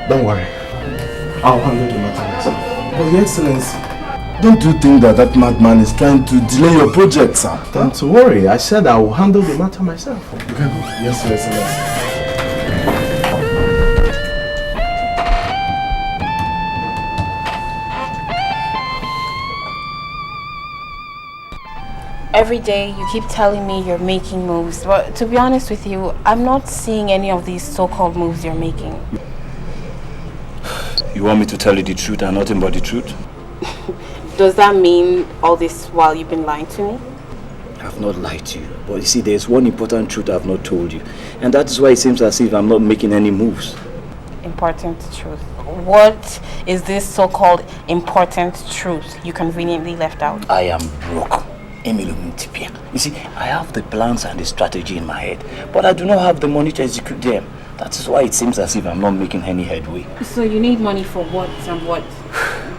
Don't worry, I'll handle the matter myself. But Your Excellency, don't you think that that madman is trying to delay your project, sir? Don't worry, I said I will handle the matter myself. You can go. Yes, Your Excellency. every day you keep telling me you're making moves, but to be honest with you, I'm not seeing any of these so-called moves you're making. You want me to tell you the truth and nothing but the truth? Does that mean all this while you've been lying to me? I've not lied to you, but you see, there's one important truth I've not told you, and that is why it seems as if I'm not making any moves. Important truth. What is this so-called important truth you conveniently left out? I am broke. You see, I have the plans and the strategy in my head, but I do not have the money to execute them. That is why it seems as if I'm not making any headway. So you need money for what and what?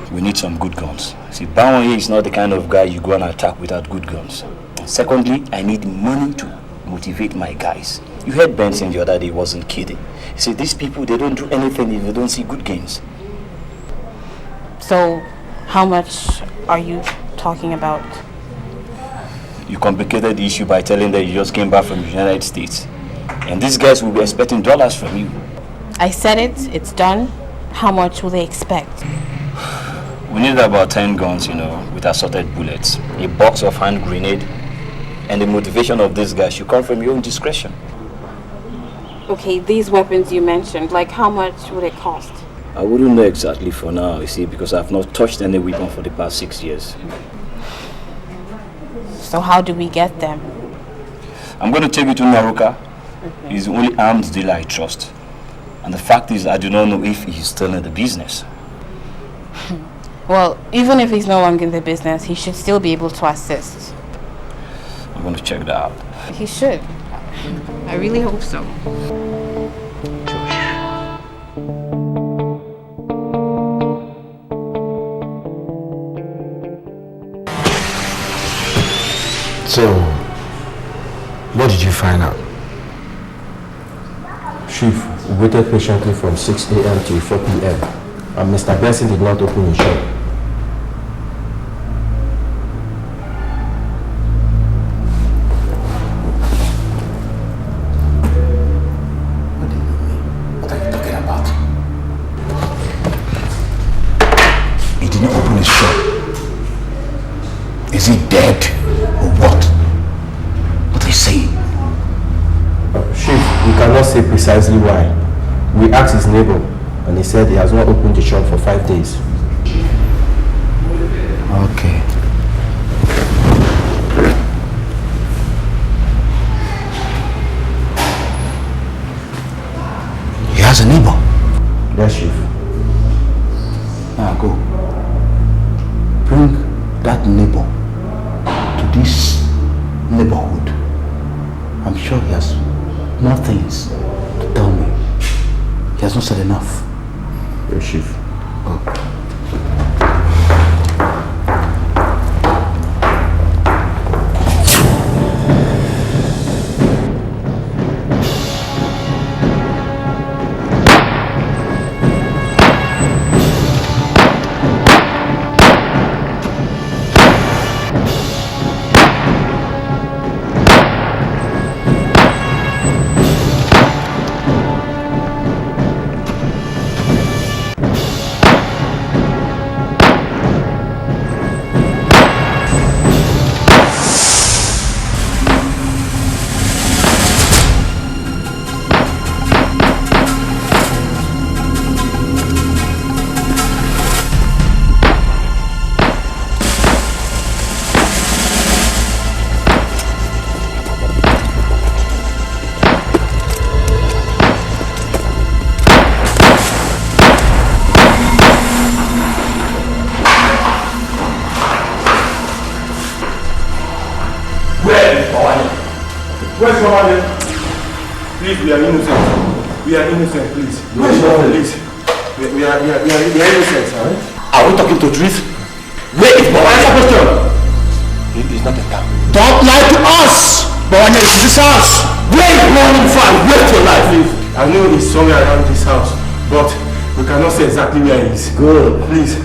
We need some good guns. See, Bawanye is not the kind of guy you go and attack without good guns. Secondly, I need money to motivate my guys. You heard Benson the other day, wasn't kidding. You see, these people, they don't do anything if they don't see good gains. So, how much are you talking about? You complicated the issue by telling them you just came back from the United States. And these guys will be expecting dollars from you. I said it, it's done. How much will they expect? We need about 10 guns, with assorted bullets, a box of hand grenade, and the motivation of these guys should come from your own discretion. Okay, these weapons you mentioned, like how much would it cost? I wouldn't know exactly for now, you see, because I've not touched any weapon for the past 6 years. So how do we get them? I'm going to take you to Naruka. He's the only arms dealer I trust. And the fact is, I do not know if he's still in the business. Well, even if he's no longer in the business, he should still be able to assist. I'm going to check that out. He should. I really hope so. So, what did you find out? Chief, we waited patiently from 6 a.m. till 4 p.m. and Mr. Benson did not open his shop. What are you talking about? He didn't open his shop. Is he dead or what? What are you saying? Chief, we cannot say precisely why. We asked his neighbor and he said he has not opened the shop for 5 days. Okay. He has a neighbor? Yes, Chief. Now go. Bring that neighbor to this neighborhood. I'm sure he has more things to tell me. He has not said enough. Yes, Chief. Go. Where's Bawanye? Please, we are innocent. We are innocent, please. Where's Bawanye? Please. We are innocent, alright? Are we talking to truth? Where is Bawanye? Question. He is not in town. Don't lie to us! Bawanye is in this house. Where is Bawanye from? Wait your life, please. I know he's somewhere around this house, but we cannot say exactly where he is. Good. Please.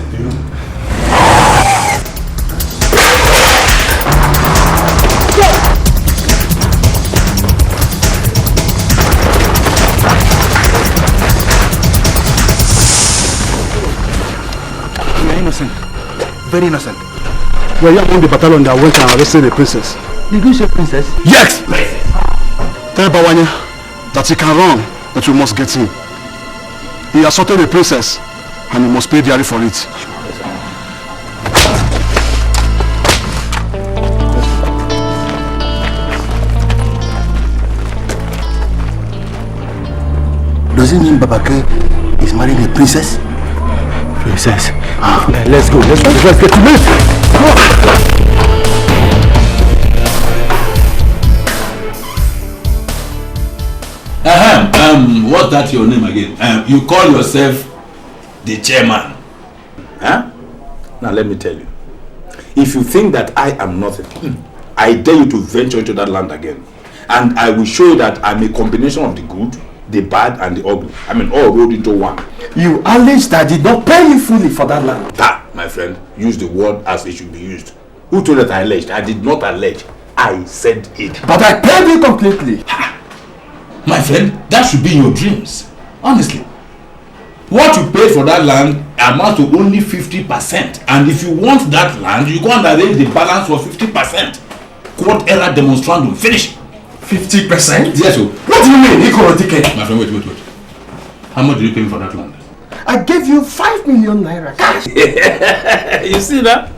Innocent. Very innocent. We are among the battalion that went and arrested the princess. Did you say princess? Yes! Tell Bawanya that he can run, but we must get him. He assaulted a princess and he must pay dearly for it. Does it mean Babake is marrying a princess? Princess. Let's go. Let's get to this. What's that your name again? You call yourself the chairman. Huh? Now let me tell you. If you think that I am nothing, I dare you to venture into that land again. And I will show you that I'm a combination of the good, the bad, and the ugly. I mean, all rolled into one. You alleged I did not pay you fully for that land. That, my friend, use the word as it should be used. Who told that I alleged? I did not allege. I said it. But I paid you completely. My friend, that should be your dreams. Honestly. What you paid for that land amounts to only 50%. And if you want that land, you go and arrange the balance for 50%. Quod era demonstrandum. Finish. 50%? Yes, sir. What do you mean, Ikorotike? My friend, wait. How much did you pay me for that land? I gave you 5 million naira cash. You see that?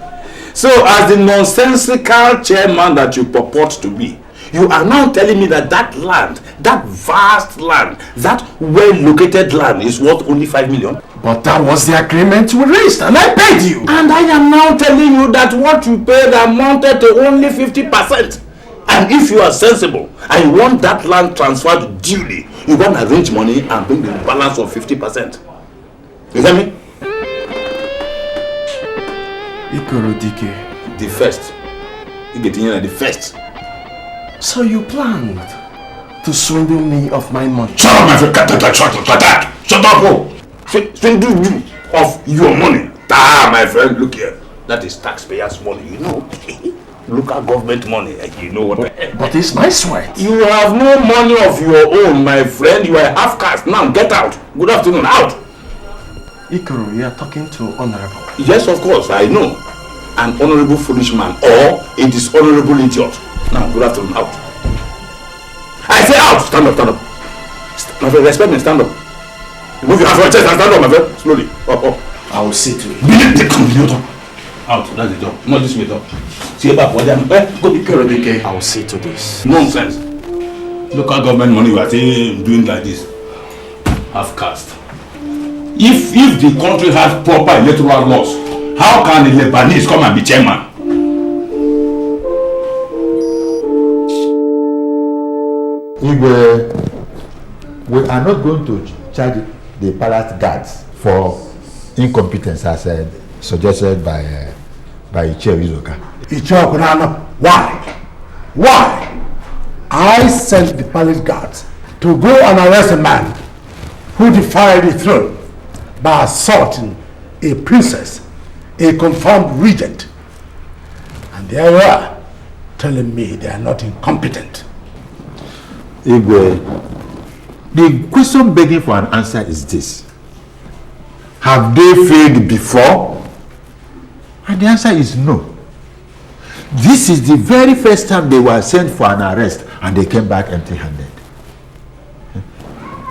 So, as the nonsensical chairman that you purport to be, you are now telling me that that land, that vast land, that well-located land is worth only 5 million? But that was the agreement we reached and I paid you. And I am now telling you that what you paid amounted to only 50%. And if you are sensible and you want that land transferred duly, you want to arrange money and bring the balance of 50%. You hear me? Ikorodike. The first. You get in the first. So you planned to swindle me of my money? Shut up, my friend. Shut up, oh. Swindle you of your money. My friend, look here. That is taxpayers' money, you know. Local government money, you know what? But it's my sweat. You have no money of your own, my friend. You are half caste. Now get out. Good afternoon. Out. Ikoro, you are talking to honorable. Yes, of course, I know. An honorable foolish man or a dishonorable idiot. Now, good afternoon. Out. I say out. Stand up. My friend, respect me. Stand up. Move your hands from your chest and stand up, my friend. Slowly. Up. I will see to it. Believe the computer. Out. That's the job. Not this way, though. See about what I'm going. Go. Ikorodike, I will see to this. Nonsense. Local government money we are doing like this. Half caste. If the country has proper electoral laws, how can the Lebanese come and be chairman? Igwe, we are not going to charge the palace guards for incompetence as suggested by Ichie Izoka. Ichie Okunano, why? I sent the palace guards to go and arrest a man who defied the throne by assaulting a princess, a confirmed regent. And there you are, telling me they are not incompetent. Igwe, the question begging for an answer is this. Have they failed before? And the answer is no. This is the very first time they were sent for an arrest and they came back empty-handed.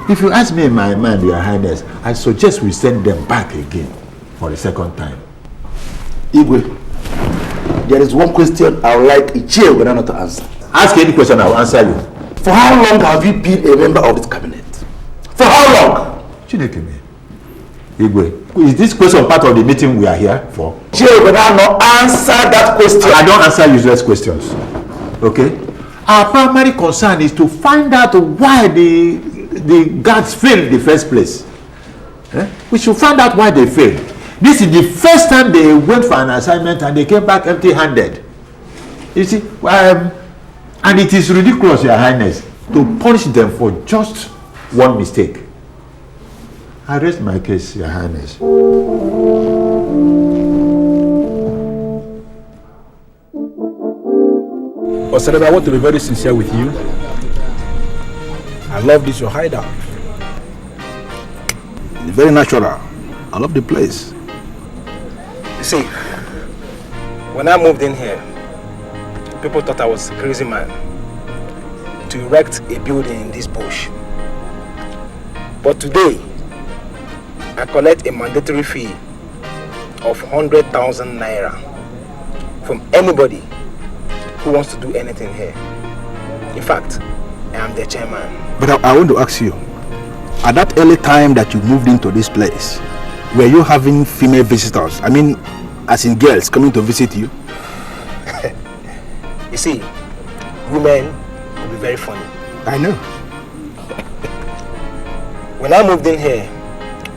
If you ask me in my mind, Your Highness, I suggest we send them back again for the second time. Igwe, there is one question I would like Ichie Ogunano to answer. Ask any question, I will answer you. For how long have you been a member of this cabinet? For how long? Chinekeme. Igwe, is this question part of the meeting we are here for? Ichie Ogunano, answer that question. I don't answer useless questions. Okay? Our primary concern is to find out why the guards failed in the first place. We should find out why they failed. This is the first time they went for an assignment and they came back empty-handed. You see, and it is ridiculous, Your Highness, to punish them for just one mistake. I rest my case, Your Highness. Osadebe, I want to be very sincere with you. I love this, your hideout. It's very natural. I love the place. You see, when I moved in here, people thought I was a crazy man to erect a building in this bush. But today, I collect a mandatory fee of 100,000 naira from anybody who wants to do anything here. In fact, I am the chairman. But I want to ask you, at that early time that you moved into this place, were you having female visitors? I mean, as in girls coming to visit you? You see, women will be very funny. I know. When I moved in here,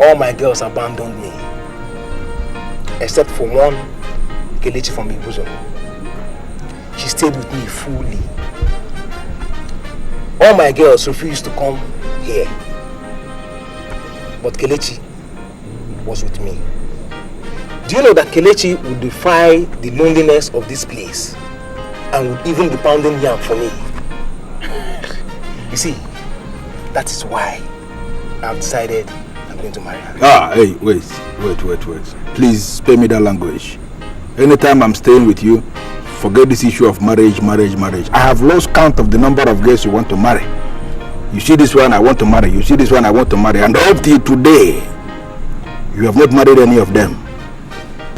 all my girls abandoned me. Except for one, Kelechi from Ibuzo. She stayed with me fully. All my girls refused to come here. But Kelechi was with me. Do you know that Kelechi would defy the loneliness of this place and would even be pounding yam for me? You see, that is why I've decided I'm going to marry her. Hey, wait. Please spare me that language. Anytime I'm staying with you, forget this issue of marriage. I have lost count of the number of girls you want to marry. You see this one, I want to marry. You see this one, I want to marry. And up till today, you have not married any of them.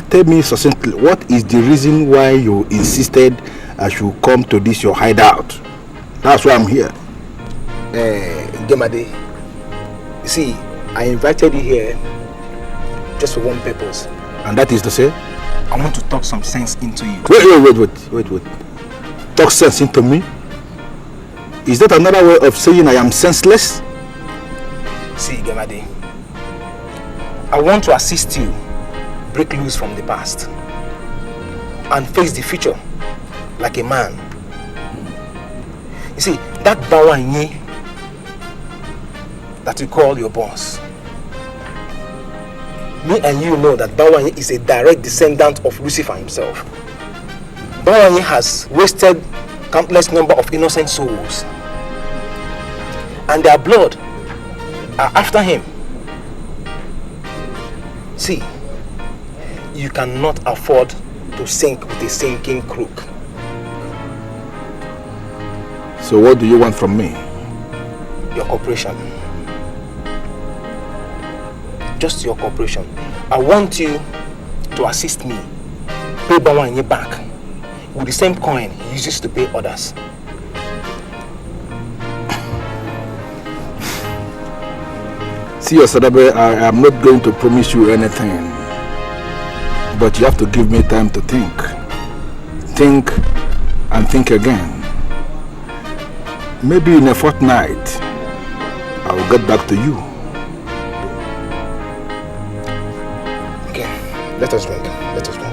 Tell me succinctly, what is the reason why you insisted I should come to this your hideout? That's why I'm here. Gemade, you see, I invited you here just for one purpose. And that is to say? I want to talk some sense into you. Wait. Talk sense into me? Is that another way of saying I am senseless? See, Gemade, I want to assist you break loose from the past and face the future like a man. You see, that Bawanye that you call your boss, me and you know that Bawanye is a direct descendant of Lucifer himself. Bawanye has wasted countless number of innocent souls, and their blood are after him. See, you cannot afford to sink with a sinking crook. So what do you want from me? Your cooperation. Just your cooperation. I want you to assist me pay Bawanye back with the same coin he uses to pay others. See, Osadabe, I am not going to promise you anything. But you have to give me time to think. Think and think again. Maybe in a fortnight, I will get back to you. Okay, let us drink. Let us drink.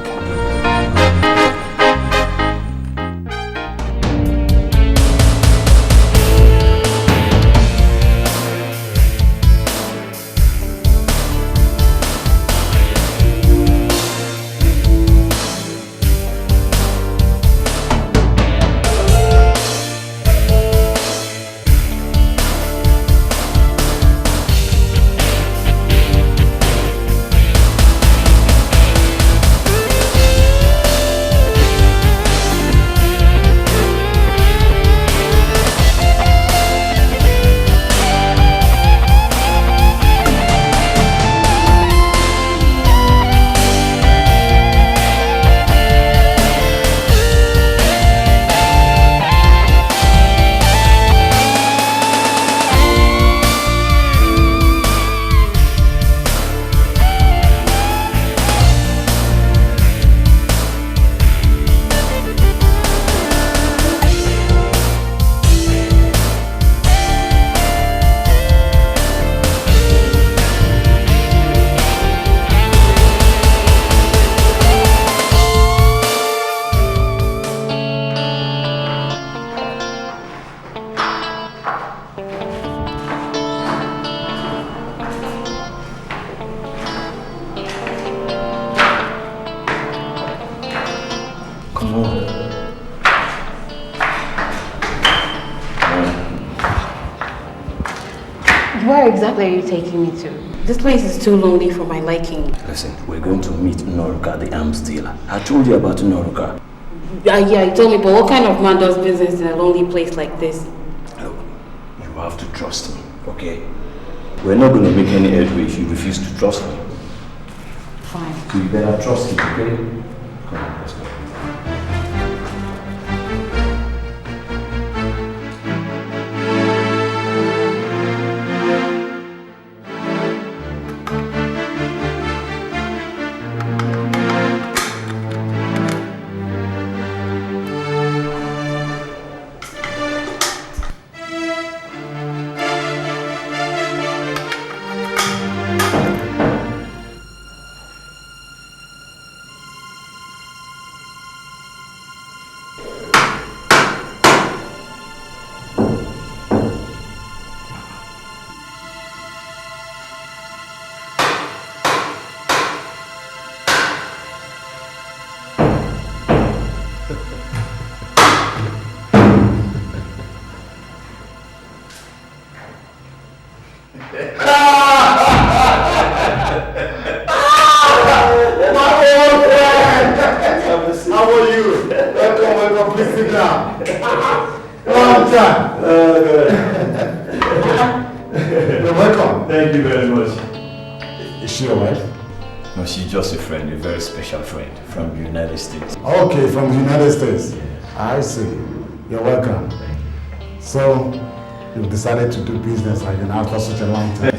Where exactly are you taking me to? This place is too lonely for my liking. Listen, we're going to meet Noruka, the arms dealer. I told you about Noruka. Yeah, you told me, but what kind of man does business in a lonely place like this? Look, you have to trust me, okay? We're not going to make any headway if you refuse to trust me. Fine. So you better trust me, okay? Come on, let's go. Okay, from the United States. I see. You're welcome. So, you've decided to do business like after such a long time.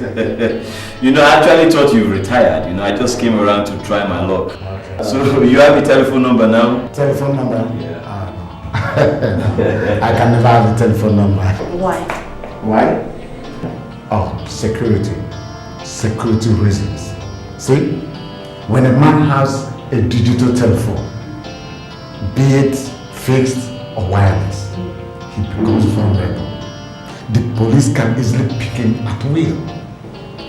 You know, I actually thought you retired. You know, I just came around to try my luck. Okay. So, you have a telephone number now? Telephone number? Yeah. No. I can never have a telephone number. Why? Why? Oh, security. Security reasons. See, when a man has a digital telephone, be it fixed or wireless, he becomes vulnerable. The police can easily pick him at will,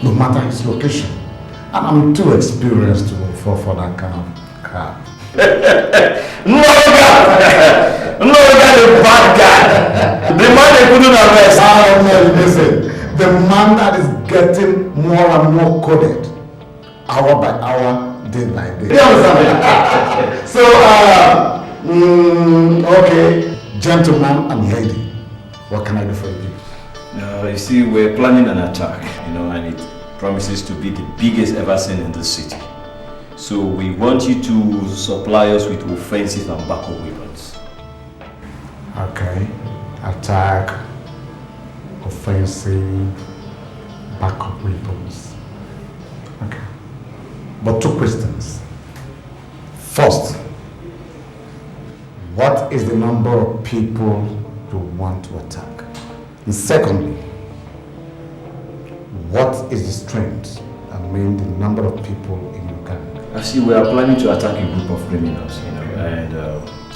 no matter his location. And I'm too experienced to fall for that kind of crap. No, the bad guy. The man they couldn't arrest. Oh no, listen. The man that is getting more and more coded, hour by hour, day by day. You understand? So, okay, gentleman and lady, what can I do for you? You see, we're planning an attack, you know, and it promises to be the biggest ever seen in the city. So we want you to supply us with offensive and backup weapons. Okay, attack, offensive, backup weapons. Okay, but two questions. First, what is the number of people you want to attack? And secondly, what is the strength? I mean, the number of people in your gang. I see, we are planning to attack a group of criminals, you know, and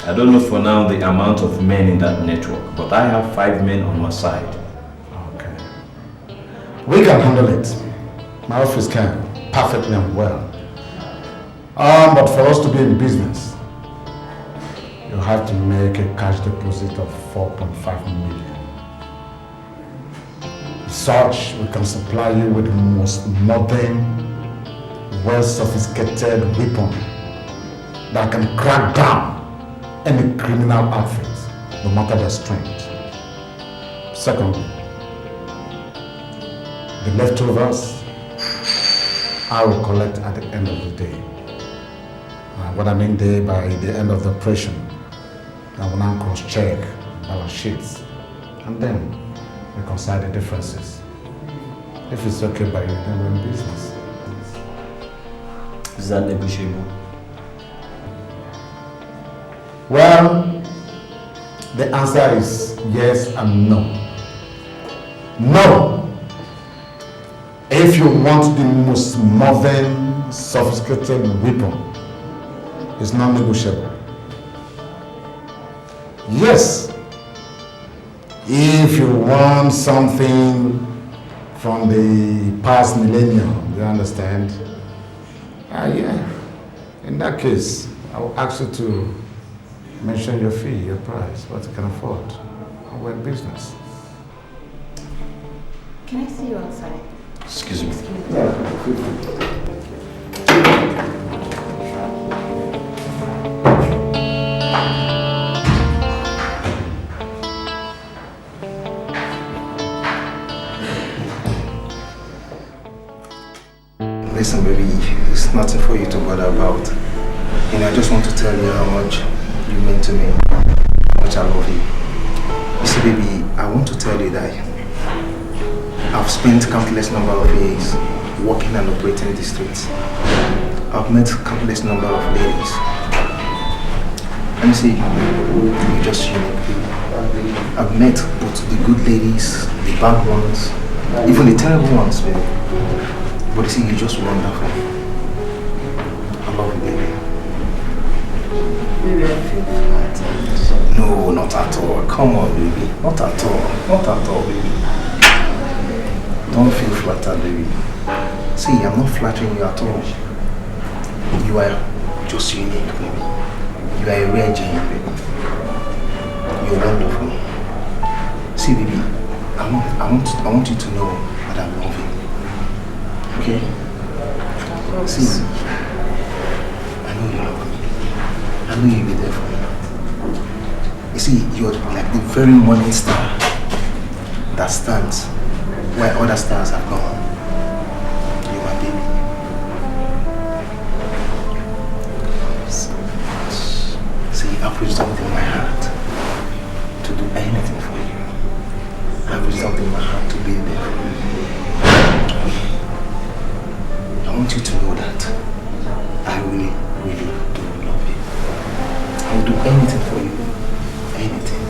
I don't know for now the amount of men in that network, but I have 5 men on my side. Okay. We can handle it. My office can, perfectly and well. But for us to be in business, you have to make a cash deposit of 4.5 million. As such, we can supply you with the most modern, well-sophisticated weapon that can crack down any criminal outfit, no matter their strength. Secondly, the leftovers I will collect at the end of the day. What I mean day, by the end of the operation, I will now cross-check balance sheets and then reconcile the differences. If it's okay by you, then we're in business. Is that negotiable? Well, the answer is yes and no. No! If you want the most modern, sophisticated weapon, it's not negotiable. Yes, if you want something from the past millennium, you understand? Yeah. In that case, I will ask you to mention your fee, your price, what you can afford. We're in business. Can I see you outside? Excuse me. Listen, baby, it's nothing for you to bother about. You know, I just want to tell you how much you mean to me, how much I love you. You see, baby, I want to tell you that I've spent countless number of years working and operating the streets. I've met countless number of ladies. And you see, you're just unique, baby. I've met both the good ladies, the bad ones, even the terrible ones, baby. But you see, you're just wonderful. I love you, baby. Baby, I feel flattered. No, not at all. Come on, baby. Not at all. Not at all, baby. Don't feel flattered, baby. See, I'm not flattering you at all. You are just unique, baby. You are a rare gem, baby. You're wonderful. See, baby, I want you to know that I love you. Okay? See, I know you love me. I know you'll be there for me. You see, you're like the very morning star that stands where other stars have gone. You're my baby. See, I've resolved in my heart to do anything for you. I've resolved in my heart to be there for you. I want you to know that I really, really do love you. I will do anything for you. Anything.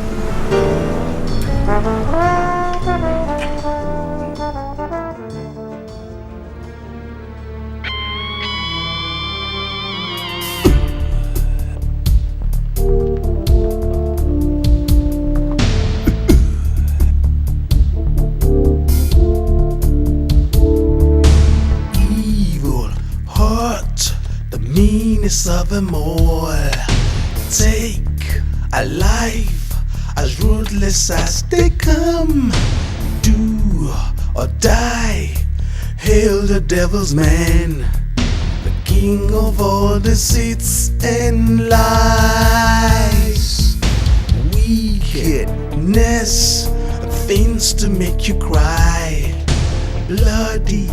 Of them all, take a life as ruthless as they come. Do or die, hail the devil's man, the king of all deceits and lies. Wickedness, things to make you cry, bloody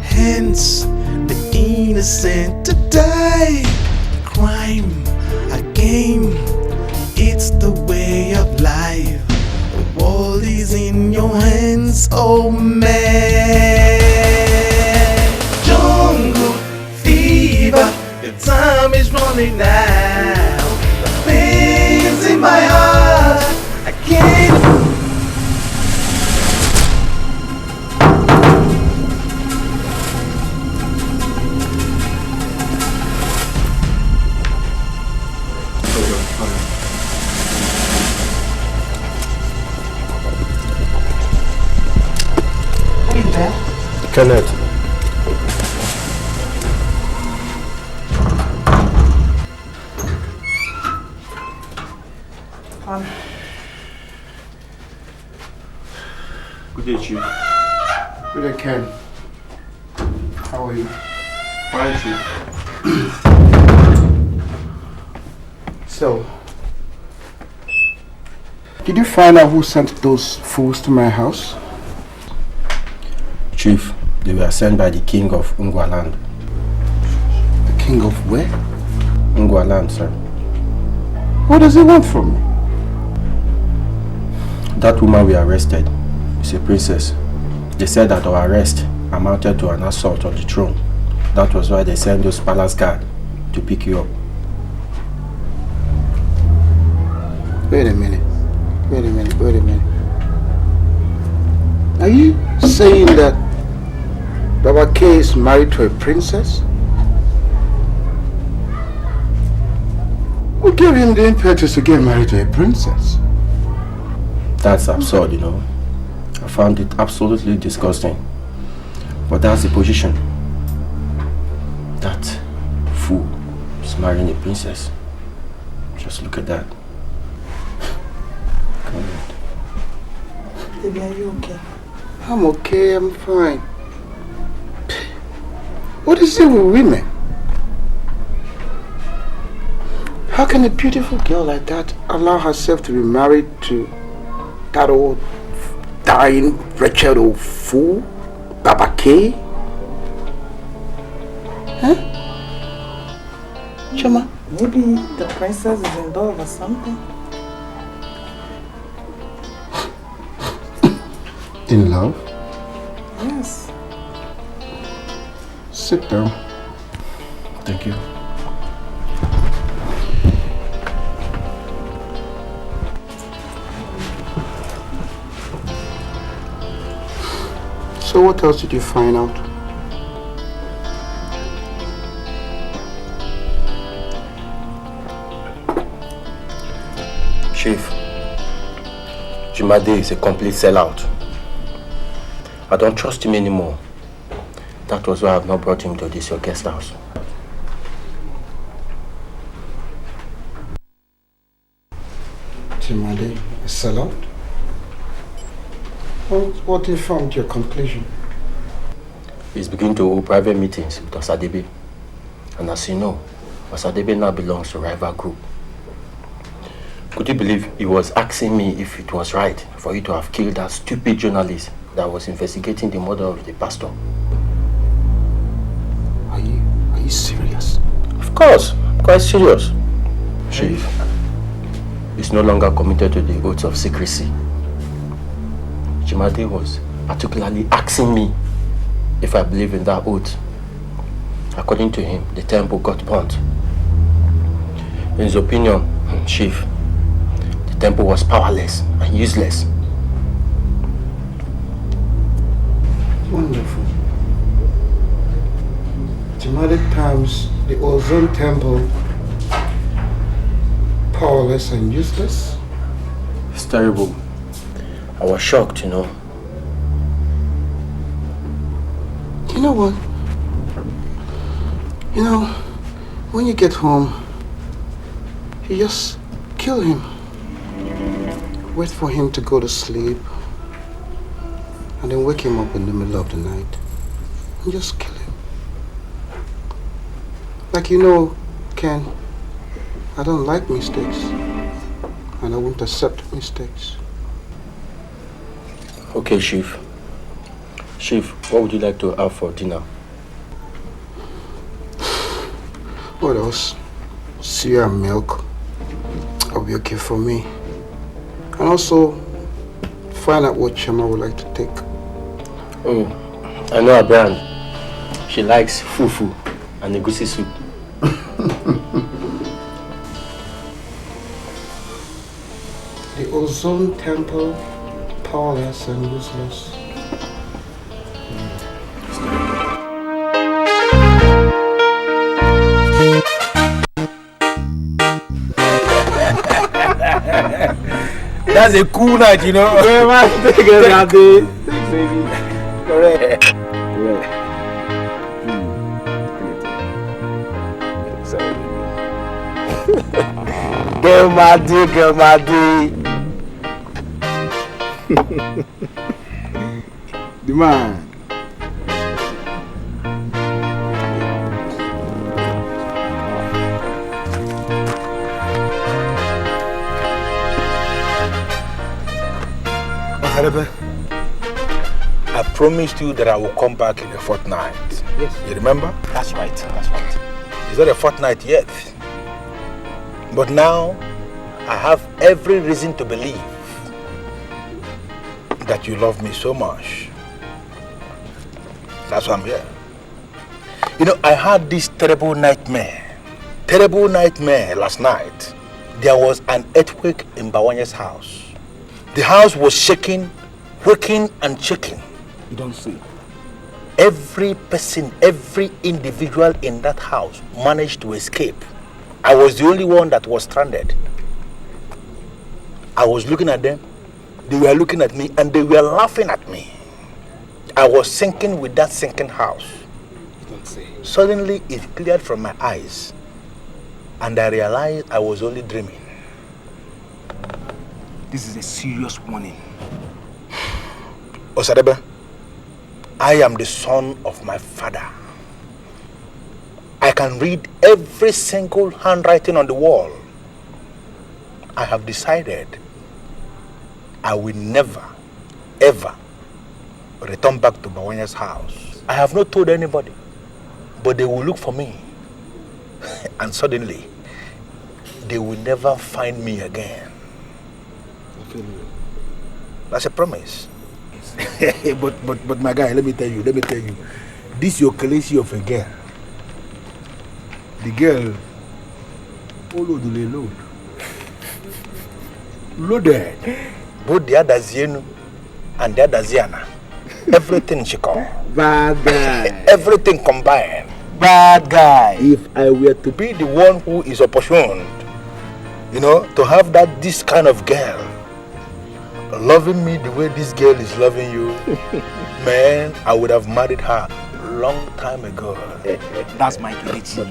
hands, the innocent to die. Crime, a game, it's the way of life. The world is in your hands, oh man. Jungle fever, your time is running out. The pains in my heart, I can't. Kenneth. Good day, Chief. Good day, Ken. How are you? Fine, Chief. So, did you find out who sent those fools to my house? Chief, they were sent by the king of Ungwaland. The king of where? Ungwaland, sir. What does he want from me? That woman we arrested is a princess. They said that our arrest amounted to an assault on the throne. That was why they sent those palace guards to pick you up. Wait a minute. Are you saying that Baba K is married to a princess? Who gave him the impetus to get married to a princess? That's absurd, you know. I found it absolutely disgusting. But that's the position. That fool is marrying a princess. Just look at that. Come on. Baby, are you okay? I'm okay, I'm fine. What is it with women? How can a beautiful girl like that allow herself to be married to that old dying, wretched old fool, Baba K? Huh? Chama? Maybe the princess is in love or something. In love? Yes. Sit down. Thank you. So what else did you find out? Chief, Jimade is a complete sellout. I don't trust him anymore. That was why I have not brought him to this your guest house. Jimade, a sellout? What informed your conclusion? He's beginning to hold private meetings with Osadebe. And as you know, Osadebe now belongs to a rival group. Could you believe he was asking me if it was right for you to have killed that stupid journalist that was investigating the murder of the pastor? Are you serious? Of course, I'm quite serious. Chief, he's no longer committed to the oaths of secrecy. Jimade was particularly asking me if I believe in that oath. According to him, the temple got burnt. In his opinion, Chief, the temple was powerless and useless. Wonderful. Jimade terms the Ozone Temple powerless and useless? It's terrible. I was shocked, you know. You know what? You know, when you get home, you just kill him. Wait for him to go to sleep, and then wake him up in the middle of the night and just kill him. Like you know, Ken, I don't like mistakes, and I won't accept mistakes. Okay, Chief. Chief, what would you like to have for dinner? What else? Cereal and milk. That'll be okay for me. And also, find out what Chama would like to take. Oh, I know a brand. She likes fufu and egusi soup. The Ozone Temple, powerless and useless. That's a cool night, you know. Yeah, man. Take it, baby. Correct. Girl, my dear, girl, my dear. The man. I promised you that I will come back in a fortnight. Yes. You remember? That's right, that's right. It's not a fortnight yet. But now, I have every reason to believe that you love me so much. That's why I'm here. You know, I had this terrible nightmare last night. There was an earthquake in Bawanya's house. The house was shaking, quaking and shaking. You don't see. Every person, every individual in that house managed to escape. I was the only one that was stranded. I was looking at them, they were looking at me, and they were laughing at me. I was sinking with that sinking house. You don't see. Suddenly it cleared from my eyes, and I realized I was only dreaming. This is a serious warning. Osadebe, I am the son of my father. I can read every single handwriting on the wall. I have decided I will never, ever return back to Bawanya's house. I have not told anybody. But they will look for me. And suddenly, they will never find me again. That's a promise. but my guy, let me tell you. This your Khaleesi of a girl. The girl, loaded. Both the other Zienu and the other Ziana. Everything she call. Bad guy. Everything combined. Bad guy. If I were to be the one who is opportuned, to have this kind of girl loving me the way this girl is loving you, man, I would have married her long time ago. That's my Kelechi.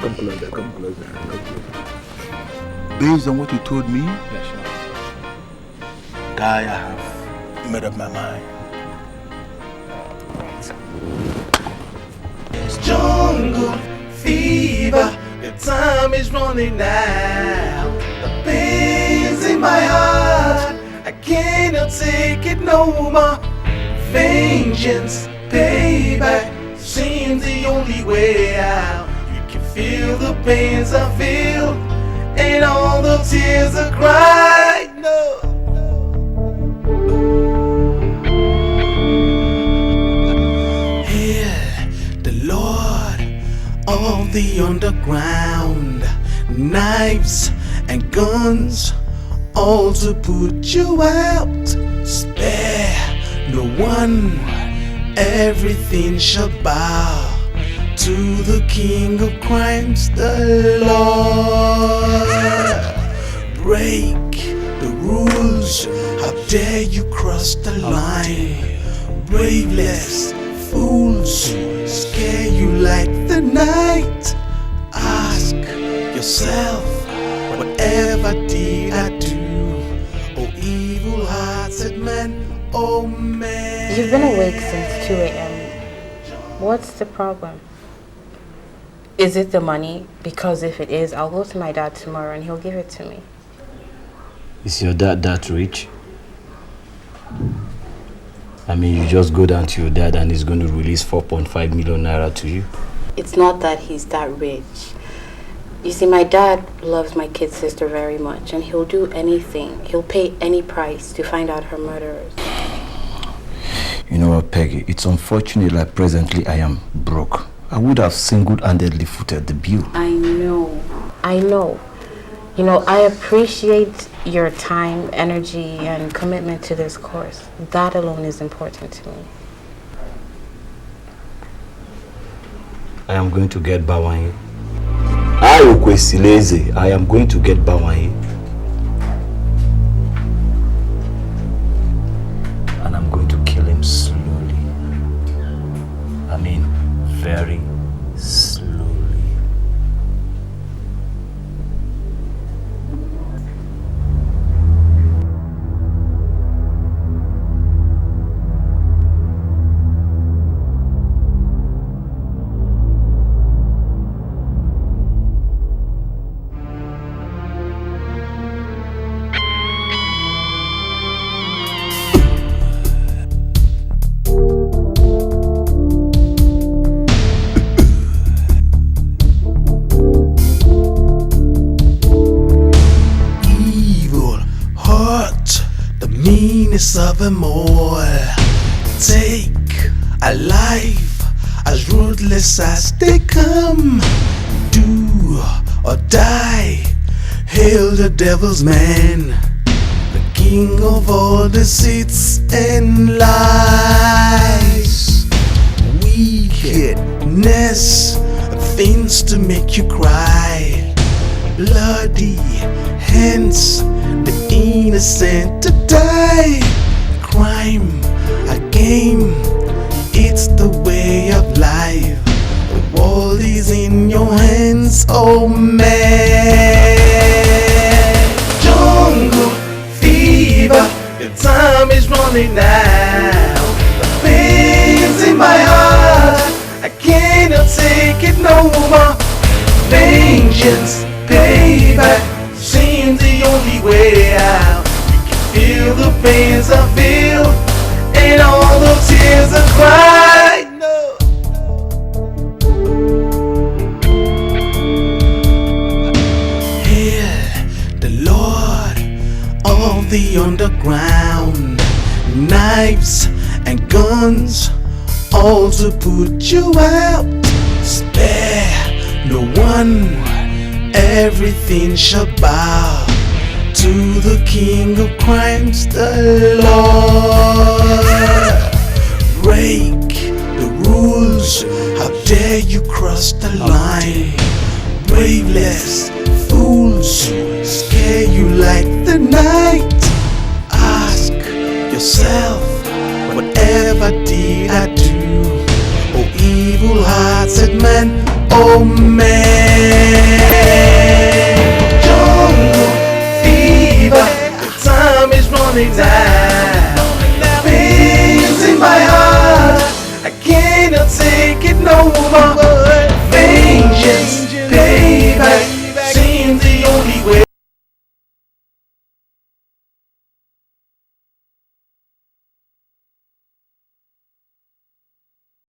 Come closer. Based on what you told me, Yeah, sure. Guy, I have made up my mind. It's jungle fever. The time is running out. The pains in my heart, I cannot take it no more. Vengeance, payback seems the only way out. You can feel the pains I feel and all the tears I cried. No. The Lord of the underground, knives and guns, all to put you out. Spare no one, everything shall bow to the King of crimes, the Lord. Break the rules, how dare you cross the line? Braveless fools scare you like the night. Ask yourself, whatever did I do? Oh, evil-hearted man, oh man. You've been awake since 2 a.m. What's the problem? Is it the money? Because if it is, I'll go to my dad tomorrow and he'll give it to me. Is your dad that rich? I mean, you just go down to your dad and he's going to release 4.5 million naira to you? It's not that he's that rich. You see, my dad loves my kid sister very much and he'll do anything. He'll pay any price to find out her murderers. You know what, Peggy? It's unfortunate that presently I am broke. I would have single-handedly footed the bill. I know. You know, I appreciate your time, energy, and commitment to this course. That alone is important to me. I am going to get Bawanye. I am going to get Bawanye. And I'm going to kill him slowly. I mean, very slowly. Of them all, take a life as ruthless as they come. Do or die, hail the devil's man, the king of all deceits and lies. Wickedness, things to make you cry, bloody hands, the innocent to die. Crime, a game, it's the way of life. The world is in your hands, oh man. Jungle fever, the time is running out. The pains in my heart, I cannot take it no more. Vengeance, payback, seems the only way out. Feel the pains I feel and all the tears I cry. No. the underground, knives and guns, all to put you out. Spare no one, everything shall bow to the King of Crimes, the Lord. Break the rules, how dare you cross the line? Braveless fools scare you like the night. Ask yourself, whatever did I do? Oh, evil-hearted man, oh man. Jungle fever, the time is running out. Pains in my heart, I cannot take it no more.